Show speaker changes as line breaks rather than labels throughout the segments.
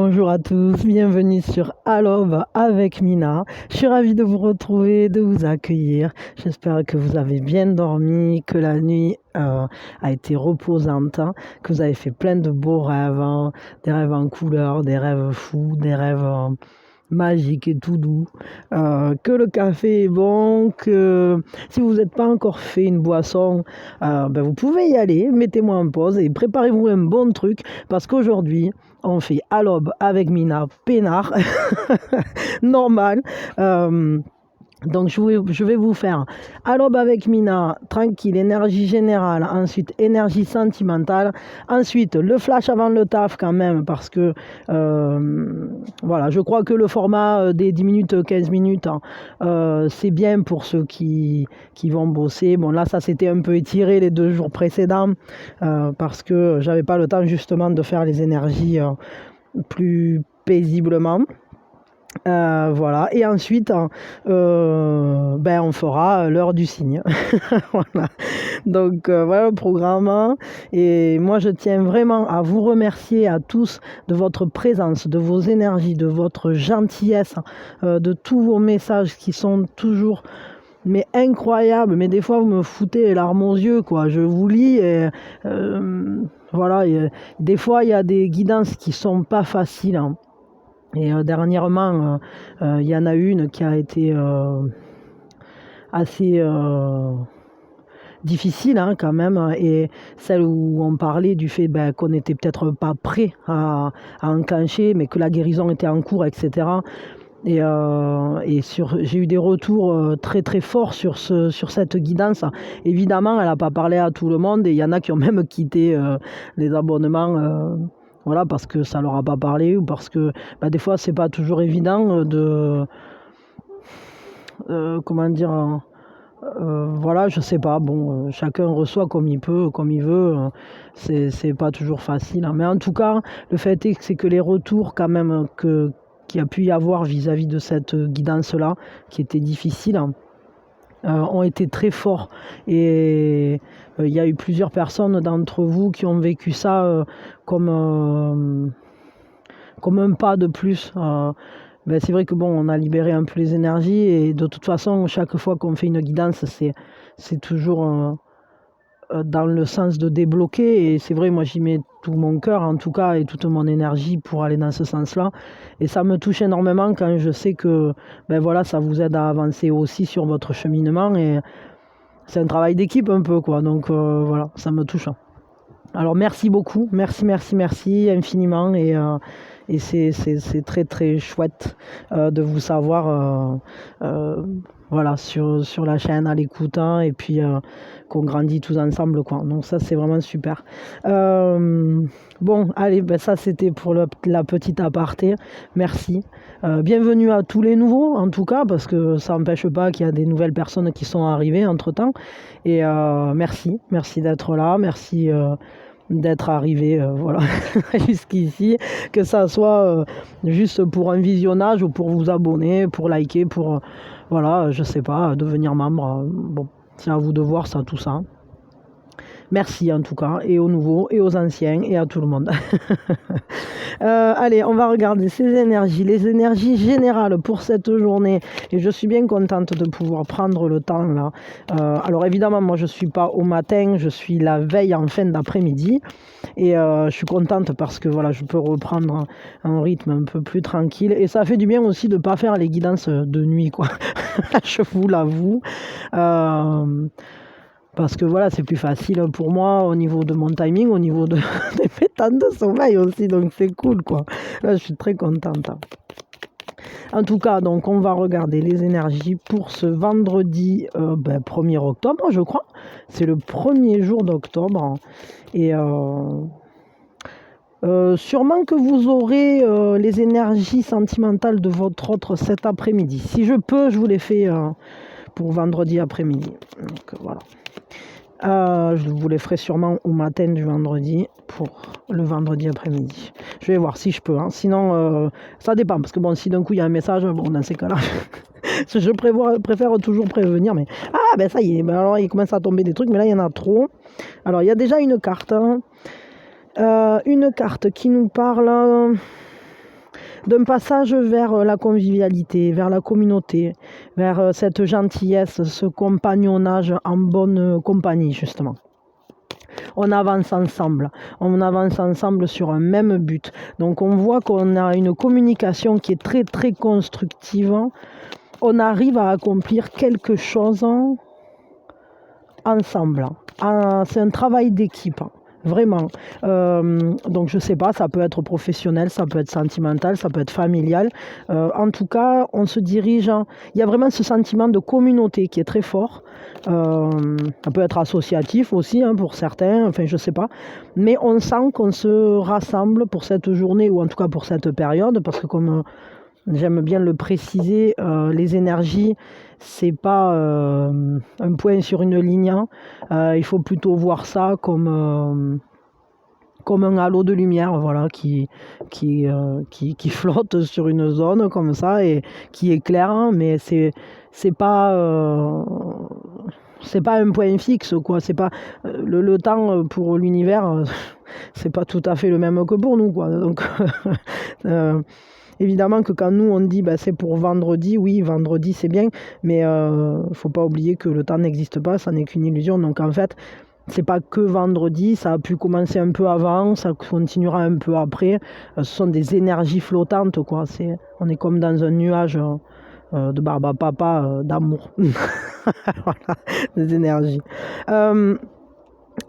Bonjour à tous, bienvenue sur Alobe avec Mina. Je suis ravie de vous retrouver, de vous accueillir. J'espère que vous avez bien dormi, que la nuit a été reposante, hein, que vous avez fait plein de beaux rêves, hein, des rêves en couleur, des rêves fous, des rêves magiques et tout doux. Que le café est bon, que si vous n'êtes pas encore fait une boisson, vous pouvez y aller, mettez-moi en pause et préparez-vous un bon truc parce qu'aujourd'hui, on fait à l'aube avec Mina, peinard, normal. Donc je vais vous faire à l'aube avec Mina, tranquille, énergie générale, ensuite énergie sentimentale, ensuite le flash avant le taf quand même, parce que voilà, je crois que le format des 10 minutes, 15 minutes, hein, c'est bien pour ceux qui vont bosser. Bon là, ça s'était un peu étiré les 2 jours précédents, parce que j'avais pas le temps justement de faire les énergies plus paisiblement. Voilà, et ensuite, on fera l'heure du cygne. Voilà. Donc, voilà le programme, hein. Et moi, je tiens vraiment à vous remercier à tous de votre présence, de vos énergies, de votre gentillesse, de tous vos messages qui sont toujours mais incroyables. Mais des fois, vous me foutez les larmes aux yeux, quoi. Je vous lis et voilà. Des fois, il y a des guidances qui sont pas faciles, hein. Et dernièrement, il y en a une qui a été assez difficile, hein, quand même, et celle où on parlait du fait qu'on n'était peut-être pas prêt à enclencher, mais que la guérison était en cours, etc. Et j'ai eu des retours très très forts sur cette guidance. Évidemment, elle n'a pas parlé à tout le monde et il y en a qui ont même quitté les abonnements. Voilà, parce que ça leur a pas parlé ou parce que des fois c'est pas toujours évident de comment dire, voilà, je sais pas, bon, chacun reçoit comme il peut, comme il veut, c'est pas toujours facile, hein. Mais en tout cas, le fait est que c'est que les retours quand même qu'il y a pu y avoir vis-à-vis de cette guidance-là, qui était difficile, hein, ont été très forts. Et il y a eu plusieurs personnes d'entre vous qui ont vécu ça comme un pas de plus. C'est vrai que bon, on a libéré un peu les énergies et de toute façon, chaque fois qu'on fait une guidance, c'est toujours dans le sens de débloquer. Et c'est vrai, moi j'y mets tout mon cœur en tout cas et toute mon énergie pour aller dans ce sens-là. Et ça me touche énormément quand je sais que voilà, ça vous aide à avancer aussi sur votre cheminement. Et c'est un travail d'équipe un peu, quoi. Donc voilà, ça me touche. Alors merci beaucoup, merci infiniment et c'est très très chouette de vous savoir voilà, sur la chaîne à l'écoute, hein, et puis qu'on grandit tous ensemble, quoi. Donc ça c'est vraiment super. Bon allez, ça c'était pour la petite aparté, merci. Bienvenue à tous les nouveaux en tout cas, parce que ça n'empêche pas qu'il y a des nouvelles personnes qui sont arrivées entre temps. Et merci d'être là, merci d'être arrivé voilà, jusqu'ici, que ça soit juste pour un visionnage ou pour vous abonner, pour liker, pour voilà, je sais pas, devenir membre. Bon, c'est à vous de voir ça, tout ça. Merci en tout cas, et aux nouveaux, et aux anciens, et à tout le monde. Allez, on va regarder ces énergies, les énergies générales pour cette journée. Et je suis bien contente de pouvoir prendre le temps là. Alors évidemment, moi je ne suis pas au matin, je suis la veille en fin d'après-midi. Et je suis contente parce que voilà, je peux reprendre un rythme un peu plus tranquille. Et ça fait du bien aussi de ne pas faire les guidances de nuit, quoi. Je vous l'avoue. Parce que voilà, c'est plus facile pour moi au niveau de mon timing, au niveau des temps de sommeil aussi, donc c'est cool, quoi. Là, je suis très contente. En tout cas, donc on va regarder les énergies pour ce vendredi 1er octobre, je crois. C'est le premier jour d'octobre. Et sûrement que vous aurez les énergies sentimentales de votre autre cet après-midi. Si je peux, je vous les fais pour vendredi après-midi. Donc voilà. Je vous les ferai sûrement au matin du vendredi pour le vendredi après-midi. Je vais voir si je peux, hein. Sinon, ça dépend. Parce que bon, si d'un coup il y a un message, bon, dans ces cas-là, je préfère toujours prévenir. Mais ça y est, alors il commence à tomber des trucs, mais là il y en a trop. Alors il y a déjà une carte. Une carte qui nous parle d'un passage vers la convivialité, vers la communauté, vers cette gentillesse, ce compagnonnage en bonne compagnie, justement. On avance ensemble sur un même but. Donc on voit qu'on a une communication qui est très très constructive. On arrive à accomplir quelque chose ensemble. C'est un travail d'équipe. Vraiment. Donc je sais pas, ça peut être professionnel, ça peut être sentimental, ça peut être familial. En tout cas, on se dirige. Il y a vraiment ce sentiment de communauté qui est très fort. Ça peut être associatif aussi pour certains, enfin je sais pas. Mais on sent qu'on se rassemble pour cette journée ou en tout cas pour cette période parce que comme j'aime bien le préciser, les énergies, c'est pas un point sur une ligne. Il faut plutôt voir ça comme un halo de lumière, voilà, qui flotte sur une zone comme ça et qui éclaire, mais c'est pas c'est pas un point fixe, quoi. C'est pas le temps pour l'univers, c'est pas tout à fait le même que pour nous, quoi. Donc évidemment que quand nous on dit c'est pour vendredi, oui, vendredi c'est bien, mais faut pas oublier que le temps n'existe pas, ça n'est qu'une illusion. Donc en fait, c'est pas que vendredi, ça a pu commencer un peu avant, ça continuera un peu après. Ce sont des énergies flottantes, quoi. On est comme dans un nuage de barbe à papa d'amour. Voilà, des énergies.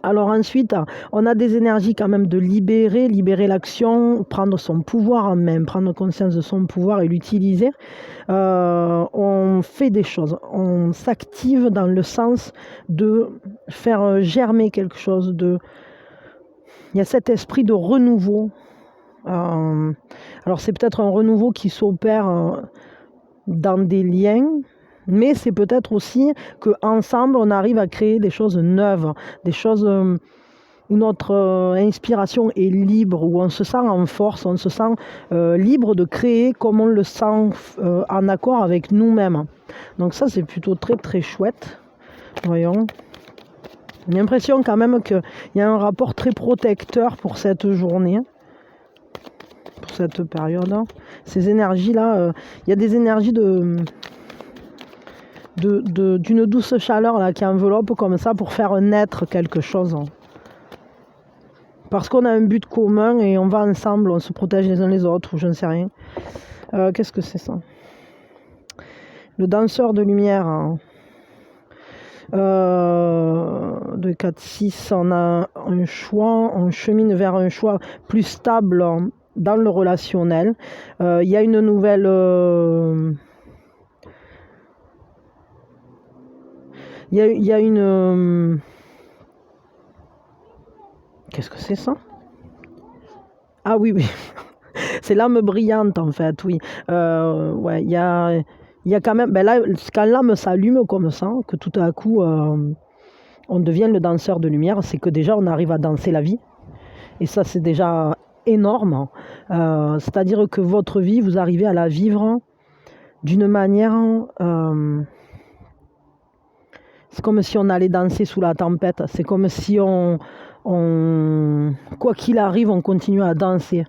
Alors ensuite, on a des énergies quand même de libérer l'action, prendre son pouvoir en main, prendre conscience de son pouvoir et l'utiliser. On fait des choses, on s'active dans le sens de faire germer quelque chose. Il y a cet esprit de renouveau. Alors c'est peut-être un renouveau qui s'opère dans des liens, mais c'est peut-être aussi qu'ensemble, on arrive à créer des choses neuves, des choses où notre inspiration est libre, où on se sent en force, on se sent libre de créer comme on le sent en accord avec nous-mêmes. Donc ça, c'est plutôt très très chouette. Voyons. J'ai l'impression quand même qu'il y a un rapport très protecteur pour cette journée, pour cette période. Ces énergies-là, il y a des énergies d'une douce chaleur là, qui enveloppe comme ça pour faire naître quelque chose. Parce qu'on a un but commun et on va ensemble, on se protège les uns les autres, ou je ne sais rien. Qu'est-ce que c'est ça? Le danseur de lumière. De 4-6, on a un choix, on chemine vers un choix plus stable dans le relationnel. Il y a une nouvelle... Il y a une... Qu'est-ce que c'est ça? Ah oui, oui. C'est l'âme brillante en fait, oui. Ouais, il y a quand même... là, quand l'âme s'allume comme ça, que tout à coup on devient le danseur de lumière, c'est que déjà on arrive à danser la vie. Et ça, c'est déjà énorme. C'est-à-dire que votre vie, vous arrivez à la vivre d'une manière... c'est comme si on allait danser sous la tempête. C'est comme si quoi qu'il arrive, on continue à danser.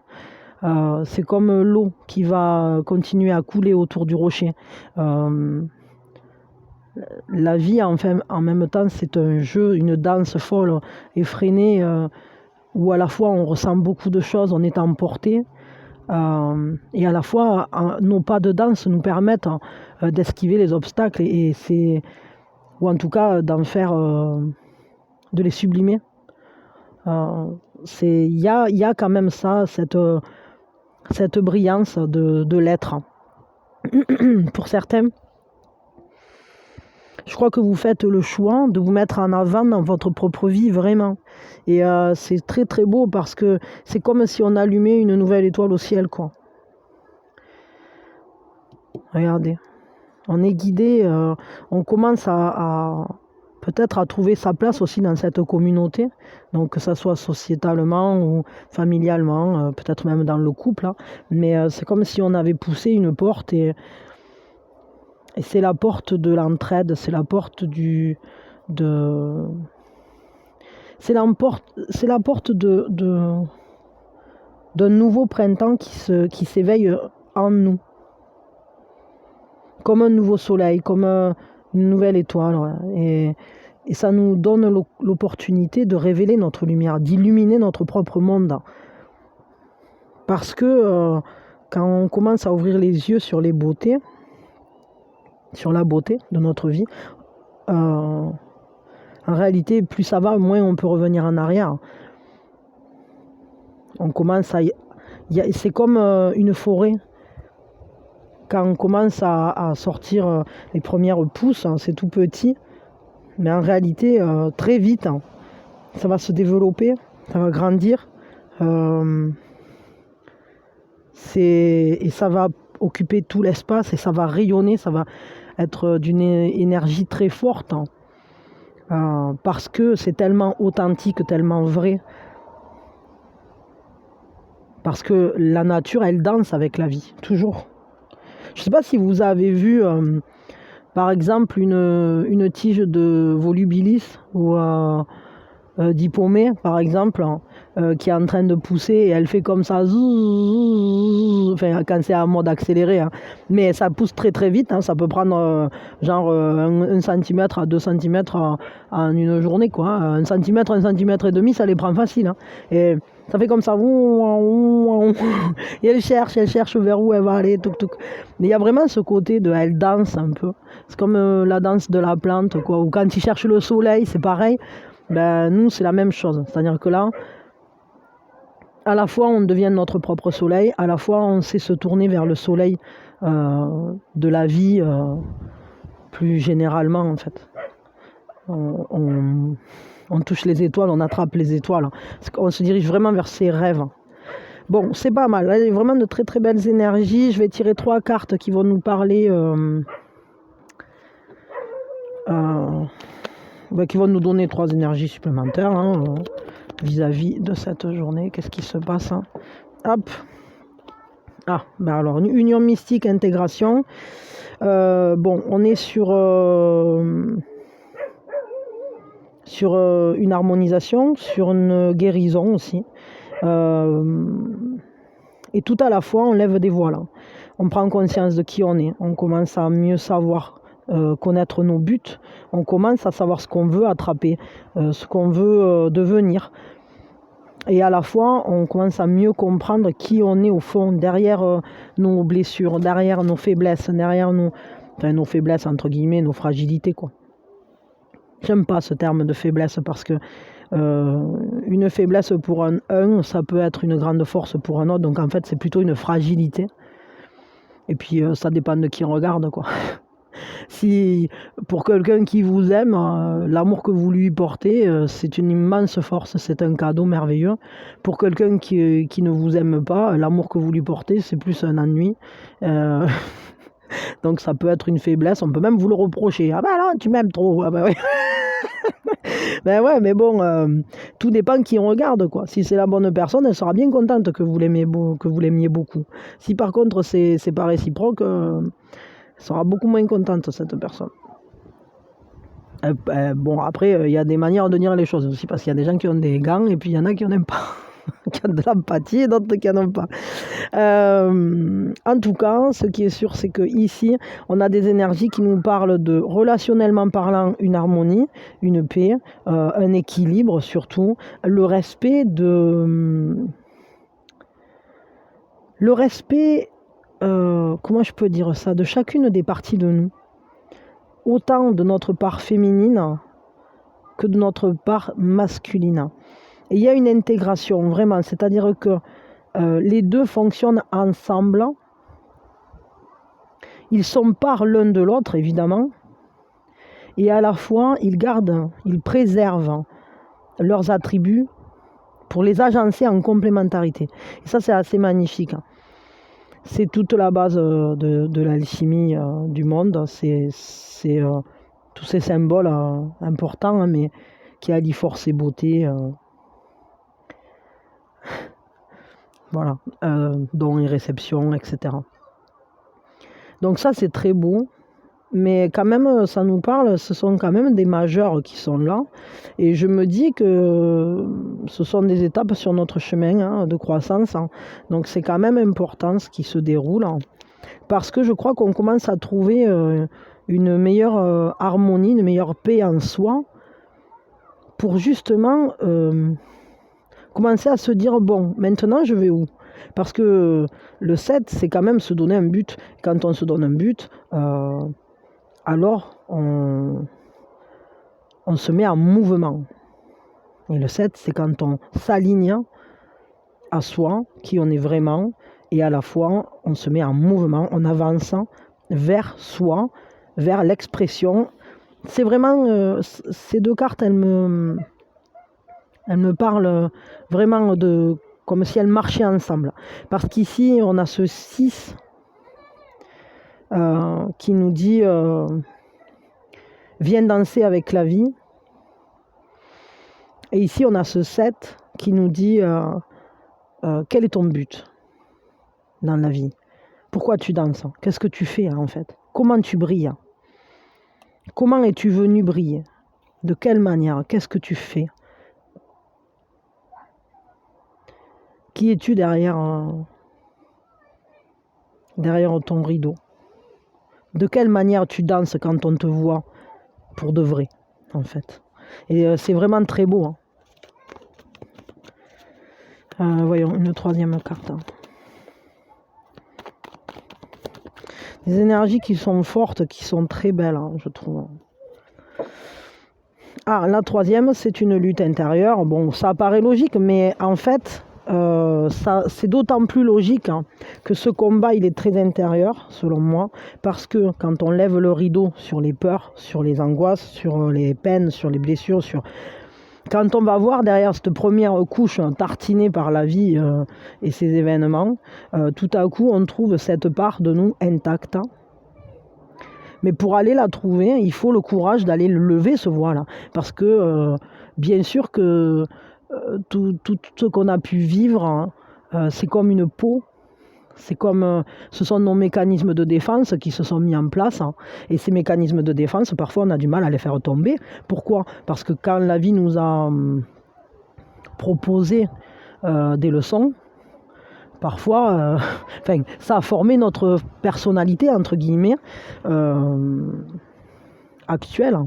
C'est comme l'eau qui va continuer à couler autour du rocher. La vie, enfin, en même temps, c'est un jeu, une danse folle, effrénée, où à la fois on ressent beaucoup de choses, on est emporté. Et à la fois, nos pas de danse nous permettent d'esquiver les obstacles ou en tout cas d'en faire, de les sublimer. Il y a quand même ça, cette brillance de l'être. Pour certains, je crois que vous faites le choix de vous mettre en avant dans votre propre vie, vraiment. Et c'est très très beau parce que c'est comme si on allumait une nouvelle étoile au ciel, quoi. Regardez. On est guidé, on commence peut-être à trouver sa place aussi dans cette communauté, donc que ça soit sociétalement ou familialement, peut-être même dans le couple, hein. Mais c'est comme si on avait poussé une porte et c'est la porte de l'entraide, c'est la porte c'est la porte d'un nouveau printemps qui s'éveille en nous, comme un nouveau soleil, comme une nouvelle étoile. Ouais. Et ça nous donne l'opportunité de révéler notre lumière, d'illuminer notre propre monde. Parce que quand on commence à ouvrir les yeux sur les beautés, sur la beauté de notre vie, en réalité, plus ça va, moins on peut revenir en arrière. On commence à... c'est comme une forêt. Quand on commence à sortir les premières pousses, hein, c'est tout petit. Mais en réalité, très vite, hein, ça va se développer, ça va grandir. Et ça va occuper tout l'espace et ça va rayonner, ça va être d'une énergie très forte. Hein, parce que c'est tellement authentique, tellement vrai. Parce que la nature, elle danse avec la vie, toujours. Je ne sais pas si vous avez vu, par exemple, une tige de volubilis ou d'hypomée, par exemple, qui est en train de pousser et elle fait comme ça, enfin, quand c'est en mode accéléré. Hein. Mais ça pousse très très vite, hein, ça peut prendre genre 1 cm à 2 cm en une journée. Quoi, hein. 1 cm, 1 cm et demi, ça les prend facile. Hein. Et ça fait comme ça. Et elle cherche vers où elle va aller. Mais il y a vraiment ce côté de elle danse un peu. C'est comme la danse de la plante, quoi. Ou quand il cherche le soleil, c'est pareil. Ben, nous, c'est la même chose. C'est-à-dire que là, à la fois, on devient notre propre soleil, à la fois, on sait se tourner vers le soleil de la vie plus généralement, en fait. On touche les étoiles, on attrape les étoiles. On se dirige vraiment vers ses rêves. Bon, c'est pas mal. Là, il y a vraiment de très très belles énergies. Je vais tirer 3 cartes qui vont nous parler... qui vont nous donner 3 énergies supplémentaires hein, vis-à-vis de cette journée. Qu'est-ce qui se passe hein. Hop. Ah, ben alors, union mystique, intégration. Bon, on est sur une harmonisation, sur une guérison aussi. Et tout à la fois, on lève des voiles. Hein. On prend conscience de qui on est. On commence à mieux savoir connaître nos buts. On commence à savoir ce qu'on veut attraper, ce qu'on veut devenir. Et à la fois, on commence à mieux comprendre qui on est au fond, derrière nos blessures, derrière nos faiblesses, derrière nos faiblesses, entre guillemets, nos fragilités, quoi. J'aime pas ce terme de faiblesse parce que une faiblesse pour un, ça peut être une grande force pour un autre. Donc en fait, c'est plutôt une fragilité. Et puis, ça dépend de qui regarde, quoi. Si pour quelqu'un qui vous aime, l'amour que vous lui portez, c'est une immense force, c'est un cadeau merveilleux. Pour quelqu'un qui ne vous aime pas, l'amour que vous lui portez, c'est plus un ennui. Donc ça peut être une faiblesse, on peut même vous le reprocher. Ah bah non, tu m'aimes trop. Ah bah oui. Ben ouais, mais bon, tout dépend qui on regarde, quoi. Si c'est la bonne personne, elle sera bien contente que vous l'aimiez beaucoup. Si par contre c'est pas réciproque, elle sera beaucoup moins contente, cette personne. Bon, après, il y a des manières de dire les choses aussi, parce qu'il y a des gens qui ont des gants, et puis il y en a qui n'en aiment pas. Qui ont de l'empathie et d'autres qui n'en ont pas. En tout cas, ce qui est sûr, c'est qu'ici, on a des énergies qui nous parlent de, relationnellement parlant, une harmonie, une paix, un équilibre surtout, le respect, comment je peux dire ça, de chacune des parties de nous. Autant de notre part féminine que de notre part masculine. Et il y a une intégration, vraiment, c'est-à-dire que les deux fonctionnent ensemble. Ils sont parts l'un de l'autre, évidemment, et à la fois, ils préservent leurs attributs pour les agencer en complémentarité. Et ça, c'est assez magnifique. C'est toute la base de l'alchimie du monde. C'est tous ces symboles importants, mais qui allient force et beauté. Voilà, dons et réceptions, etc. Donc ça, c'est très beau. Mais quand même, ça nous parle, ce sont quand même des majeurs qui sont là. Et je me dis que ce sont des étapes sur notre chemin de croissance. Donc c'est quand même important ce qui se déroule. Parce que je crois qu'on commence à trouver une meilleure harmonie, une meilleure paix en soi, pour justement commencer à se dire, bon, maintenant je vais où? Parce que le 7, c'est quand même se donner un but. Quand on se donne un but, alors on se met en mouvement. Et le 7, c'est quand on s'aligne à soi, qui on est vraiment, et à la fois, on se met en mouvement, on avance vers soi, vers l'expression. C'est vraiment, ces deux cartes, elles me parlent vraiment comme si elles marchaient ensemble. Parce qu'ici, on a ce 6 qui nous dit viens danser avec la vie. Et ici, on a ce 7 qui nous dit quel est ton but dans la vie? Pourquoi tu danses? Qu'est-ce que tu fais en fait? Comment tu brilles? Comment es-tu venu briller? De quelle manière? Qu'est-ce que tu fais? Qui es-tu derrière ton rideau? De quelle manière tu danses quand on te voit pour de vrai, en fait? Et c'est vraiment très beau. Voyons, une troisième carte. Des énergies qui sont fortes, qui sont très belles, je trouve. Ah, la troisième, c'est une lutte intérieure. Bon, ça paraît logique, mais en fait, c'est d'autant plus logique que ce combat, il est très intérieur, selon moi, parce que quand on lève le rideau sur les peurs, sur les angoisses, sur les peines, sur les blessures, quand on va voir derrière cette première couche tartinée par la vie et ses événements, tout à coup, on trouve cette part de nous intacte. Mais pour aller la trouver, il faut le courage d'aller lever ce voile. Parce que, bien sûr que tout ce qu'on a pu vivre, c'est comme une peau. C'est comme, ce sont nos mécanismes de défense qui se sont mis en place. Et ces mécanismes de défense, parfois, on a du mal à les faire tomber. Pourquoi? Parce que quand la vie nous a proposé des leçons, parfois, ça a formé notre personnalité, entre guillemets, actuelle.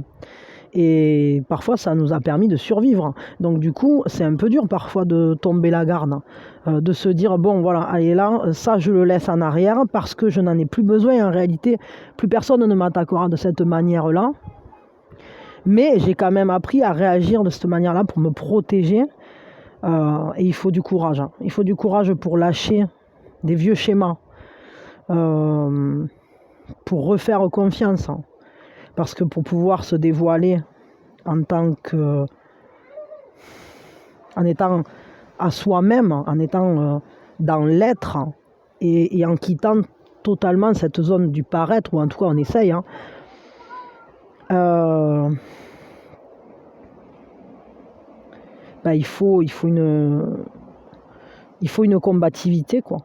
Et parfois, ça nous a permis de survivre. Donc du coup, c'est un peu dur parfois de tomber la garde, de se dire, bon voilà, allez là, ça je le laisse en arrière parce que je n'en ai plus besoin. En réalité, plus personne ne m'attaquera de cette manière-là. Mais j'ai quand même appris à réagir de cette manière-là pour me protéger. Et il faut du courage. Il faut du courage pour lâcher des vieux schémas, pour refaire confiance. Parce que pour pouvoir se dévoiler en étant à soi-même, en étant dans l'être et en quittant totalement cette zone du paraître, ou en tout cas on essaye, il faut une combativité, quoi.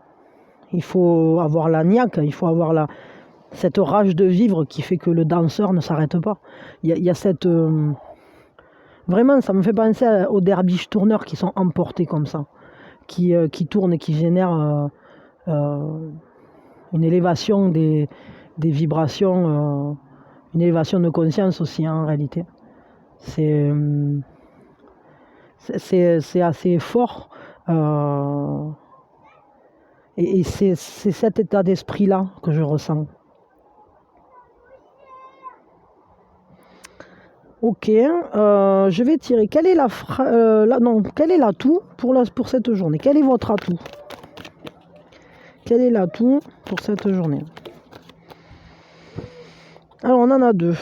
Il faut avoir la niaque, il faut avoir cette rage de vivre qui fait que le danseur ne s'arrête pas. Il y a cette... vraiment, ça me fait penser aux derviches tourneurs qui sont emportés comme ça, qui tournent et qui génèrent une élévation des vibrations, une élévation de conscience aussi, en réalité. C'est assez fort. Et c'est cet état d'esprit-là que je ressens. Ok, je vais tirer. Quel est l'atout pour cette journée? Quel est votre atout? Quel est l'atout pour cette journée? Alors, on en a deux.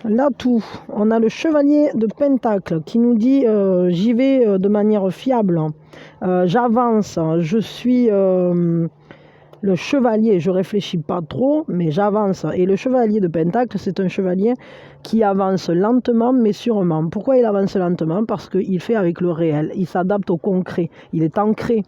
L'atout, on a le chevalier de Pentacle qui nous dit j'y vais de manière fiable, j'avance, je suis le chevalier, je réfléchis pas trop, mais j'avance. Et le chevalier de Pentacle, c'est un chevalier qui avance lentement mais sûrement. Pourquoi il avance lentement? Parce qu'il fait avec le réel, il s'adapte au concret, il est ancré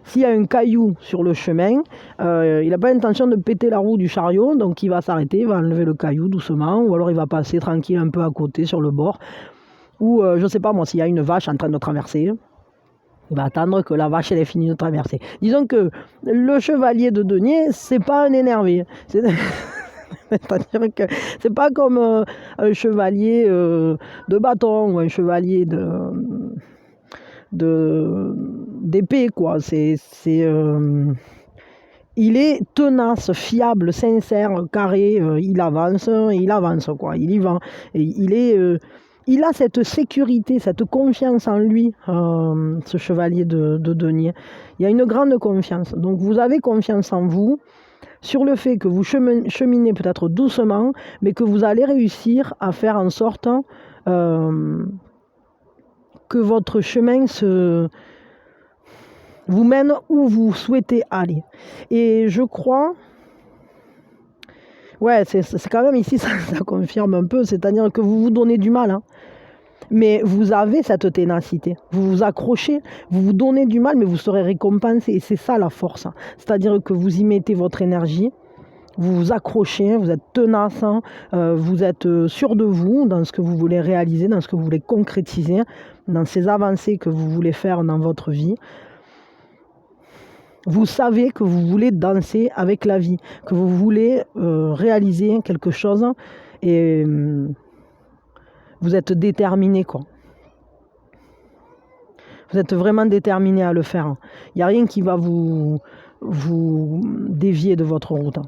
S'il y a un caillou sur le chemin, il n'a pas l'intention de péter la roue du chariot, donc il va s'arrêter, il va enlever le caillou doucement, ou alors il va passer tranquille un peu à côté sur le bord. Ou je ne sais pas moi, s'il y a une vache en train de traverser, il va attendre que la vache elle ait fini de traverser. Disons que le chevalier de denier, c'est pas un énervé. C'est-à-dire que c'est pas comme un chevalier de bâton ou un chevalier d'épée, quoi. Il est tenace, fiable, sincère, carré, il avance, quoi. Il y va. Et il a cette sécurité, cette confiance en lui, ce chevalier de denier. Il y a une grande confiance. Donc vous avez confiance en vous, sur le fait que vous cheminez peut-être doucement, mais que vous allez réussir à faire en sorte que votre chemin vous mène où vous souhaitez aller. Et je crois, ouais, c'est quand même ici, ça confirme un peu, c'est-à-dire que vous vous donnez du mal, hein. Mais vous avez cette ténacité, vous vous accrochez, vous vous donnez du mal, mais vous serez récompensé. Et c'est ça la force, hein. C'est-à-dire que vous y mettez votre énergie, vous vous accrochez, vous êtes tenace, hein, vous êtes sûr de vous, dans ce que vous voulez réaliser, dans ce que vous voulez concrétiser, dans ces avancées que vous voulez faire dans votre vie. Vous savez que vous voulez danser avec la vie, que vous voulez réaliser quelque chose et vous êtes déterminé, quoi. Vous êtes vraiment déterminé à le faire. Il n'y a rien qui va vous dévier de votre route.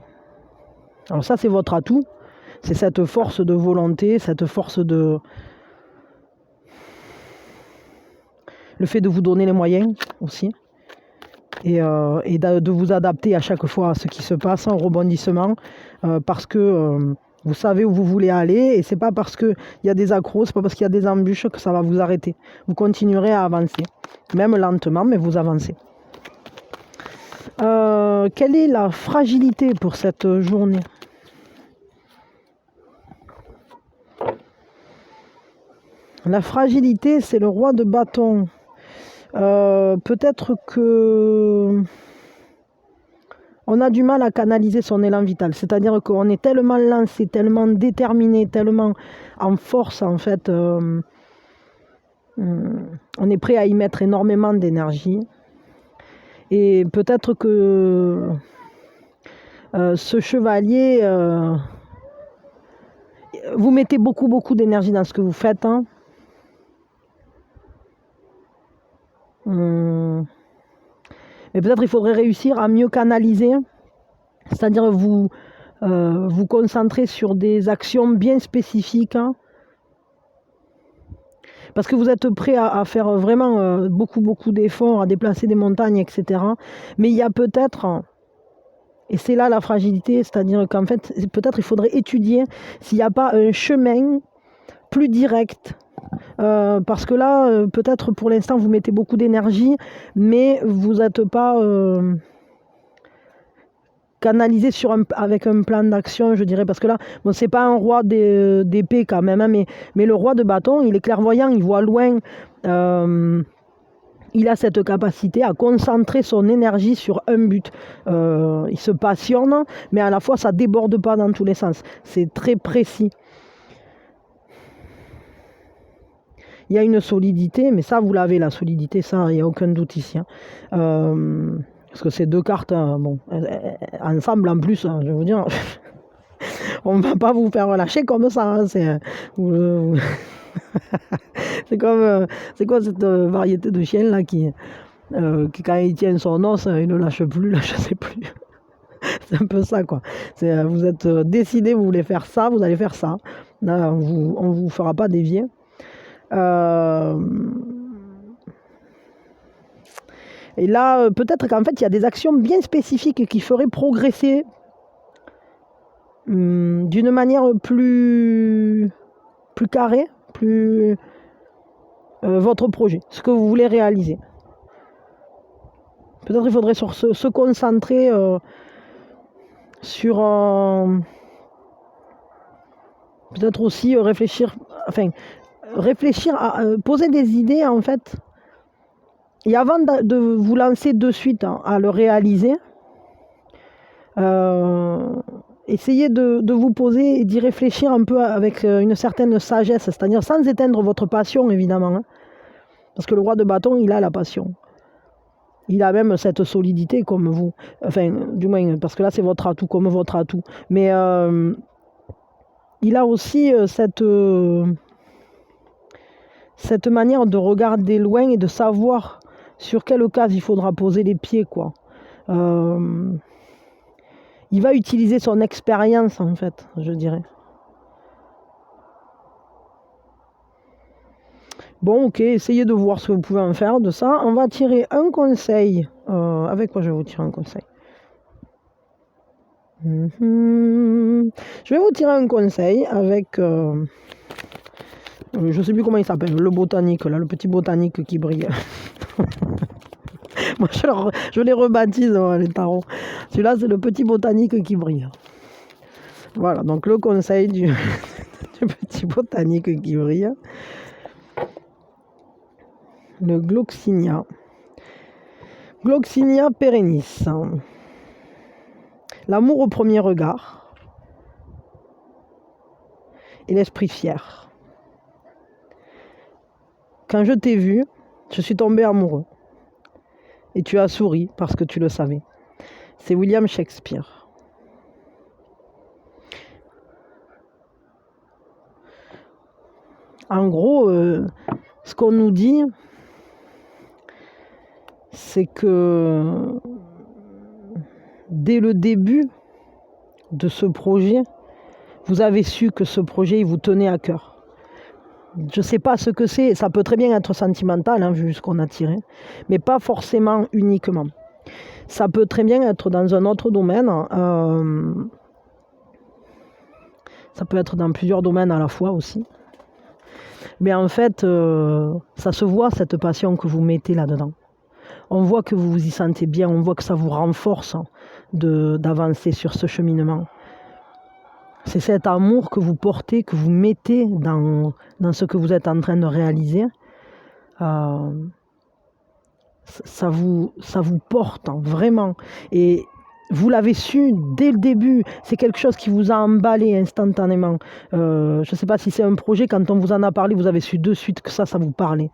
Alors ça, c'est votre atout. C'est cette force de volonté, cette force de... Le fait de vous donner les moyens aussi. Et de vous adapter à chaque fois à ce qui se passe en rebondissement. Parce que vous savez où vous voulez aller. Et c'est pas parce qu'il y a des accros, c'est pas parce qu'il y a des embûches que ça va vous arrêter. Vous continuerez à avancer. Même lentement, mais vous avancez. Quelle est la fragilité pour cette journée ? La fragilité, c'est le roi de bâton. Peut-être que on a du mal à canaliser son élan vital. C'est-à-dire qu'on est tellement lancé, tellement déterminé, tellement en force, en fait. On est prêt à y mettre énormément d'énergie. Et peut-être que ce chevalier, vous mettez beaucoup d'énergie dans ce que vous faites, hein. Mais peut-être il faudrait réussir à mieux canaliser, c'est-à-dire vous concentrer sur des actions bien spécifiques, hein, parce que vous êtes prêt à faire vraiment beaucoup d'efforts, à déplacer des montagnes, etc. Mais il y a peut-être, et c'est là la fragilité, c'est-à-dire qu'en fait, peut-être il faudrait étudier s'il n'y a pas un chemin plus direct. Parce que là, peut-être pour l'instant, vous mettez beaucoup d'énergie, mais vous n'êtes pas canalisé avec un plan d'action, je dirais. Parce que là, bon, c'est pas un roi d'épée quand même, hein, mais le roi de bâton, il est clairvoyant, il voit loin. Il a cette capacité à concentrer son énergie sur un but. Il se passionne, mais à la fois, ça ne déborde pas dans tous les sens. C'est très précis. Il y a une solidité, mais ça, vous l'avez, la solidité, ça, il n'y a aucun doute ici, hein. Parce que ces deux cartes, bon, ensemble en plus, hein, je vais vous dire, on ne va pas vous faire lâcher comme ça, hein, c'est comme, c'est quoi cette variété de chien là qui quand il tient son os, il ne lâche plus, là, je ne sais plus. C'est un peu ça, quoi. Vous êtes décidé, vous voulez faire ça, vous allez faire ça. Là, on ne vous fera pas dévier. Et là, peut-être qu'en fait, il y a des actions bien spécifiques qui feraient progresser d'une manière plus carrée, votre projet, ce que vous voulez réaliser. Peut-être il faudrait se concentrer sur... peut-être aussi réfléchir à poser des idées, en fait, Et avant de vous lancer de suite à le réaliser, essayez de vous poser et d'y réfléchir un peu avec une certaine sagesse, c'est-à-dire sans éteindre votre passion, évidemment. Hein, parce que le roi de bâton, il a la passion. Il a même cette solidité comme vous. Enfin, du moins, parce que là, c'est votre atout, comme votre atout. Mais il a aussi cette manière de regarder loin et de savoir sur quelle case il faudra poser les pieds, quoi. Il va utiliser son expérience, en fait, je dirais. Bon, ok, essayez de voir ce que vous pouvez en faire de ça. On va tirer un conseil. Avec quoi je vais vous tirer un conseil? Je vais vous tirer un conseil avec... je ne sais plus comment il s'appelle, le botanique, là, le petit botanique qui brille. Moi, je les rebaptise, les tarots. Celui-là, c'est le petit botanique qui brille. Voilà, donc le conseil du, du petit botanique qui brille. Le Gloxinia. Gloxinia perennis. L'amour au premier regard. Et l'esprit fier. Quand je t'ai vu, je suis tombé amoureux. Et tu as souri parce que tu le savais. C'est William Shakespeare. En gros, ce qu'on nous dit, c'est que dès le début de ce projet, vous avez su que ce projet, il vous tenait à cœur. Je ne sais pas ce que c'est, ça peut très bien être sentimental, hein, vu ce qu'on a tiré, mais pas forcément uniquement. Ça peut très bien être dans un autre domaine, ça peut être dans plusieurs domaines à la fois aussi. Mais en fait, ça se voit, cette passion que vous mettez là-dedans. On voit que vous vous y sentez bien, on voit que ça vous renforce d'avancer sur ce cheminement. C'est cet amour que vous portez, que vous mettez dans ce que vous êtes en train de réaliser. Ça vous porte, hein, vraiment. Et vous l'avez su dès le début. C'est quelque chose qui vous a emballé instantanément. Je ne sais pas si c'est un projet, quand on vous en a parlé, vous avez su de suite que ça vous parlait.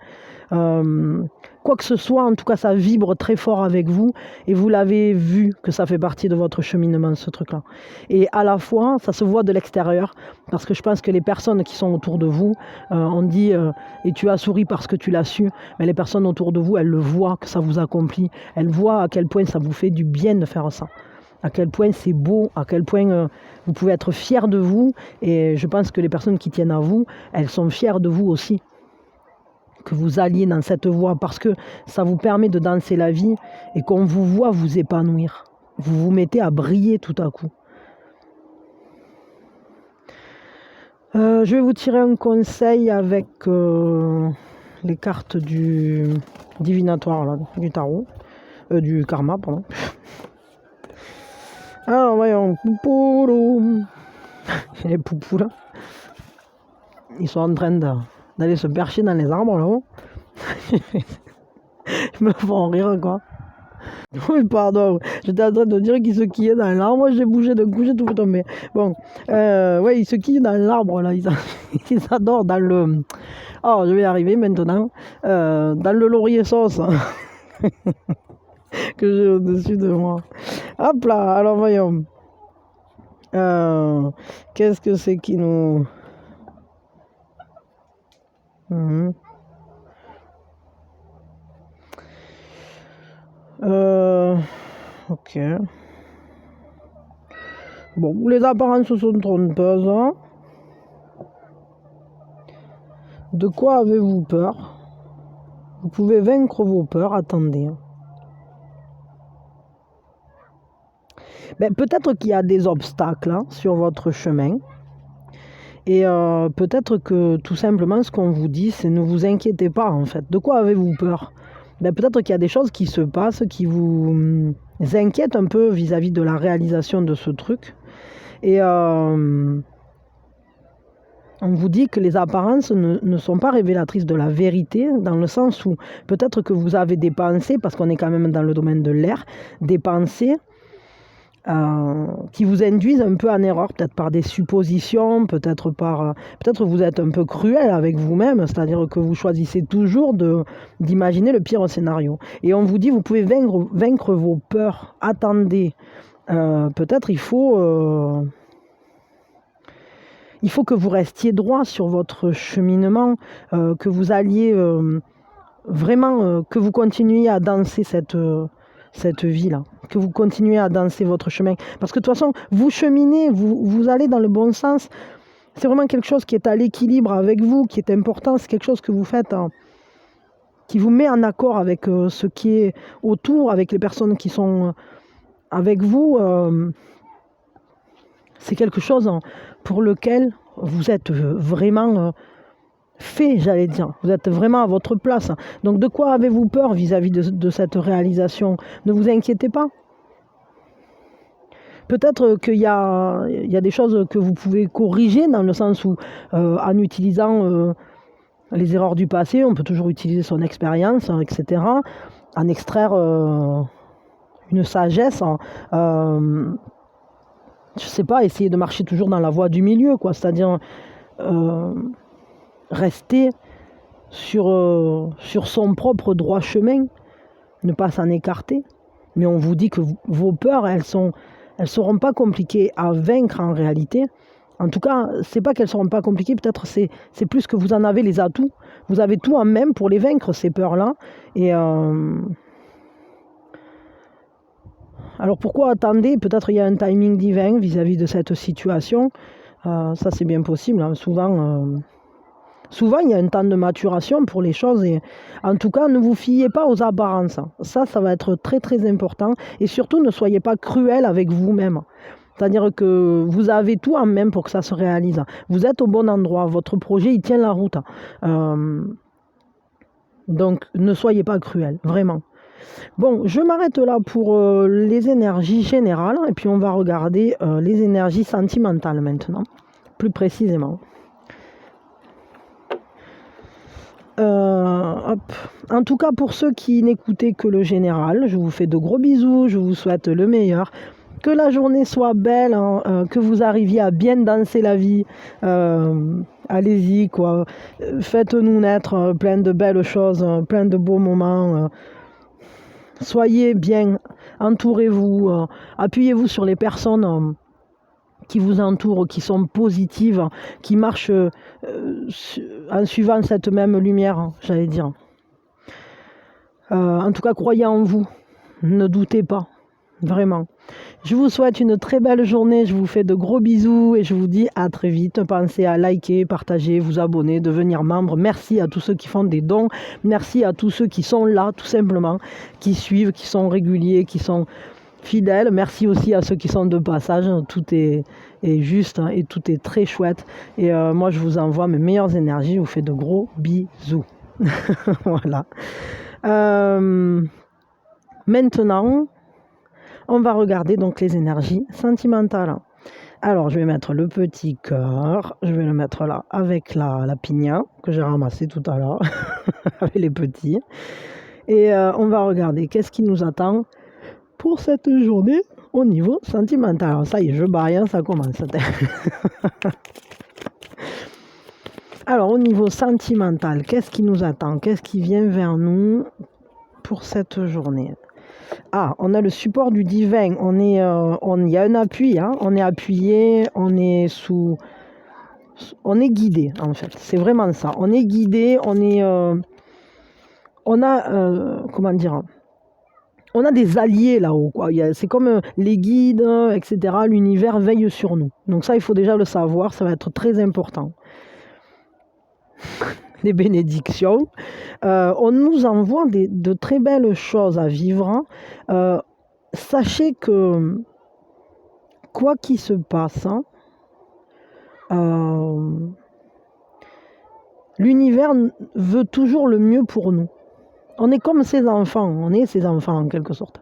Quoi que ce soit, en tout cas, ça vibre très fort avec vous et vous l'avez vu que ça fait partie de votre cheminement, ce truc-là. Et à la fois, ça se voit de l'extérieur parce que je pense que les personnes qui sont autour de vous, on dit et tu as souri parce que tu l'as su, mais les personnes autour de vous, elles le voient que ça vous accomplit, elles voient à quel point ça vous fait du bien de faire ça. À quel point c'est beau, à quel point vous pouvez être fiers de vous. Et je pense que les personnes qui tiennent à vous, elles sont fières de vous aussi. Que vous alliez dans cette voie parce que ça vous permet de danser la vie et qu'on vous voit vous épanouir. Vous vous mettez à briller tout à coup. Je vais vous tirer un conseil avec les cartes du divinatoire, là, du tarot, du karma, pardon. Alors voyons, poupoulou. Les poupous là, ils sont en train d'aller se percher dans les arbres là-haut. Ils me font rire quoi. Oui, pardon, j'étais en train de dire qu'ils se quillaient dans l'arbre, j'ai bougé d'un coup, j'ai tout fait tomber. Bon, ouais, ils se quillent dans l'arbre là, ils adorent dans le... Oh, je vais y arriver maintenant. Dans le laurier sauce que j'ai au-dessus de moi. Hop là, alors voyons. Qu'est-ce que c'est qui nous... Ok. Bon, les apparences sont trompeuses. Hein. De quoi avez-vous peur? Vous pouvez vaincre vos peurs, attendez. Ben, peut-être qu'il y a des obstacles hein, sur votre chemin. Et peut-être que tout simplement ce qu'on vous dit, c'est ne vous inquiétez pas en fait. De quoi avez-vous peur? Ben, peut-être qu'il y a des choses qui se passent qui vous inquiètent un peu vis-à-vis de la réalisation de ce truc. Et On vous dit que les apparences ne sont pas révélatrices de la vérité, dans le sens où peut-être que vous avez des pensées, parce qu'on est quand même dans le domaine de l'air, des pensées qui vous induisent un peu en erreur, peut-être par des suppositions, peut-être vous êtes un peu cruel avec vous-même, c'est-à-dire que vous choisissez toujours d'imaginer le pire scénario. Et on vous dit, vous pouvez vaincre vos peurs. Attendez, peut-être il faut que vous restiez droit sur votre cheminement, que vous alliez vraiment, que vous continuiez à danser cette vie-là, que vous continuez à danser votre chemin. Parce que de toute façon, vous cheminez, vous allez dans le bon sens. C'est vraiment quelque chose qui est à l'équilibre avec vous, qui est important. C'est quelque chose que vous faites, qui vous met en accord avec ce qui est autour, avec les personnes qui sont avec vous. C'est quelque chose pour lequel vous êtes vraiment fait, j'allais dire. Vous êtes vraiment à votre place. Donc de quoi avez-vous peur vis-à-vis de cette réalisation? Ne vous inquiétez pas. Peut-être qu'il y a des choses que vous pouvez corriger, dans le sens où, en utilisant les erreurs du passé, on peut toujours utiliser son expérience, etc., en extraire une sagesse. Je sais pas, essayer de marcher toujours dans la voie du milieu, quoi. C'est-à-dire rester sur son propre droit chemin, ne pas s'en écarter. Mais on vous dit que vos peurs, elles seront pas compliquées à vaincre en réalité. En tout cas, c'est pas qu'elles seront pas compliquées, peut-être c'est plus que vous en avez les atouts. Vous avez tout en main pour les vaincre, ces peurs-là. Et alors pourquoi attendez? Peut-être il y a un timing divin vis-à-vis de cette situation. Ça c'est bien possible, hein. Souvent il y a un temps de maturation pour les choses. Et en tout cas, ne vous fiez pas aux apparences. Ça va être très très important. Et surtout, ne soyez pas cruel avec vous-même. C'est-à-dire que vous avez tout en main pour que ça se réalise. Vous êtes au bon endroit. Votre projet, il tient la route. Donc ne soyez pas cruel, vraiment. Bon, je m'arrête là pour les énergies générales et puis on va regarder les énergies sentimentales maintenant, plus précisément. Hop. En tout cas, pour ceux qui n'écoutaient que le général, je vous fais de gros bisous, je vous souhaite le meilleur. Que la journée soit belle, hein, que vous arriviez à bien danser la vie. Allez-y, quoi. Faites-nous naître plein de belles choses, plein de beaux moments. Soyez bien, entourez-vous, appuyez-vous sur les personnes qui vous entourent, qui sont positives, qui marchent en suivant cette même lumière, j'allais dire. En tout cas, croyez en vous, ne doutez pas, vraiment. Je vous souhaite une très belle journée, je vous fais de gros bisous et je vous dis à très vite. Pensez à liker, partager, vous abonner, devenir membre. Merci à tous ceux qui font des dons, merci à tous ceux qui sont là, tout simplement, qui suivent, qui sont réguliers, qui sont fidèles. Merci aussi à ceux qui sont de passage, tout est juste, hein, et tout est très chouette. Et moi, je vous envoie mes meilleures énergies, je vous fais de gros bisous. Voilà. Maintenant, on va regarder donc les énergies sentimentales. Alors, je vais mettre le petit cœur, je vais le mettre là avec la pigna que j'ai ramassée tout à l'heure, avec les petits. Et on va regarder qu'est-ce qui nous attend pour cette journée au niveau sentimental. Alors ça y est, je barre rien, ça commence. Alors, au niveau sentimental, qu'est-ce qui nous attend? Qu'est-ce qui vient vers nous pour cette journée? Ah, on a le support du divin. Il y a un appui, hein. On est appuyé, on est guidé en fait. C'est vraiment ça. On est guidé, comment dire? On a des alliés là-haut, quoi. C'est comme les guides, etc. L'univers veille sur nous. Donc ça, il faut déjà le savoir. Ça va être très important. Les bénédictions. On nous envoie de très belles choses à vivre. Sachez que quoi qu'il se passe, l'univers veut toujours le mieux pour nous. On est comme ses enfants, en quelque sorte.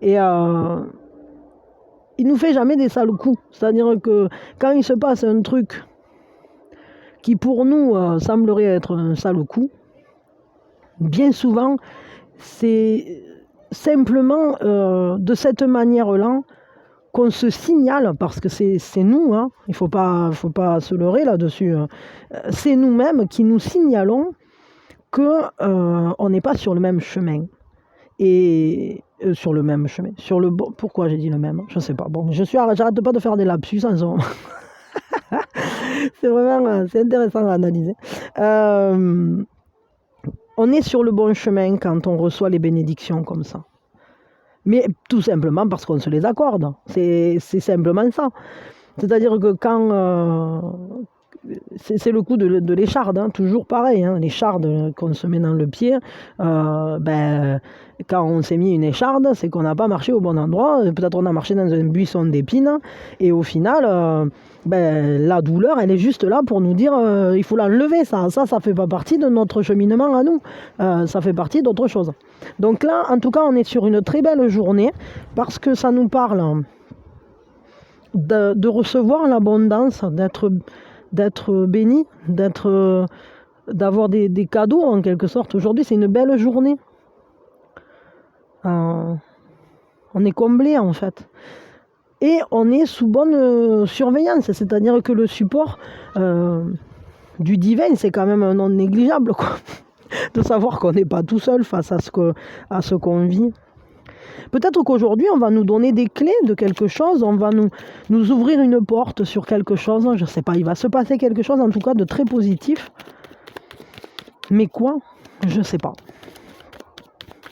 Et il nous fait jamais des sales coups. C'est-à-dire que quand il se passe un truc qui pour nous semblerait être un sale coup, bien souvent, c'est simplement de cette manière-là qu'on se signale, parce que c'est nous, hein, il faut pas se leurrer là-dessus, c'est nous-mêmes qui nous signalons qu'on n'est pas sur le même chemin. Et sur le même chemin, sur le bon. Pourquoi j'ai dit le même? Je ne sais pas. Bon, j'arrête pas de faire des lapsus en ce moment. C'est vraiment, c'est intéressant à analyser. On est sur le bon chemin quand on reçoit les bénédictions comme ça. Mais tout simplement parce qu'on se les accorde. C'est simplement ça. C'est-à-dire que quand... c'est le coup de l'écharde, hein, toujours pareil. Hein, l'écharde qu'on se met dans le pied, quand on s'est mis une écharde, c'est qu'on n'a pas marché au bon endroit. Peut-être on a marché dans un buisson d'épines. Et au final, la douleur, elle est juste là pour nous dire il faut l'enlever. Ça ne fait pas partie de notre cheminement à nous. Ça fait partie d'autre chose. Donc là, en tout cas, on est sur une très belle journée parce que ça nous parle de recevoir l'abondance, d'être béni, d'avoir des cadeaux en quelque sorte. Aujourd'hui, c'est une belle journée. On est comblé en fait. Et on est sous bonne surveillance, c'est-à-dire que le support du divin, c'est quand même non négligeable, quoi. De savoir qu'on n'est pas tout seul face à ce qu'on vit. Peut-être qu'aujourd'hui, on va nous donner des clés de quelque chose, on va nous ouvrir une porte sur quelque chose, je ne sais pas, il va se passer quelque chose en tout cas de très positif. Mais quoi? Je ne sais pas.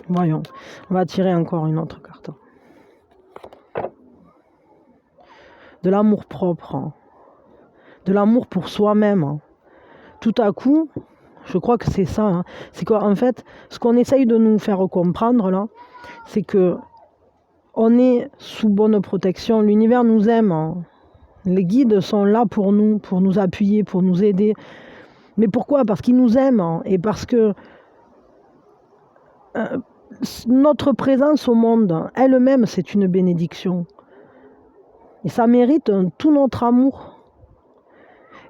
Voyons, on va tirer encore une autre carte. De l'amour propre, de l'amour pour soi-même. Tout à coup, je crois que c'est ça, hein. C'est qu'en fait, ce qu'on essaye de nous faire comprendre là, c'est que on est sous bonne protection, l'univers nous aime, hein. Les guides sont là pour nous appuyer, pour nous aider. Mais pourquoi? Parce qu'ils nous aiment, hein, et parce que notre présence au monde, elle-même, c'est une bénédiction. Et ça mérite tout notre amour.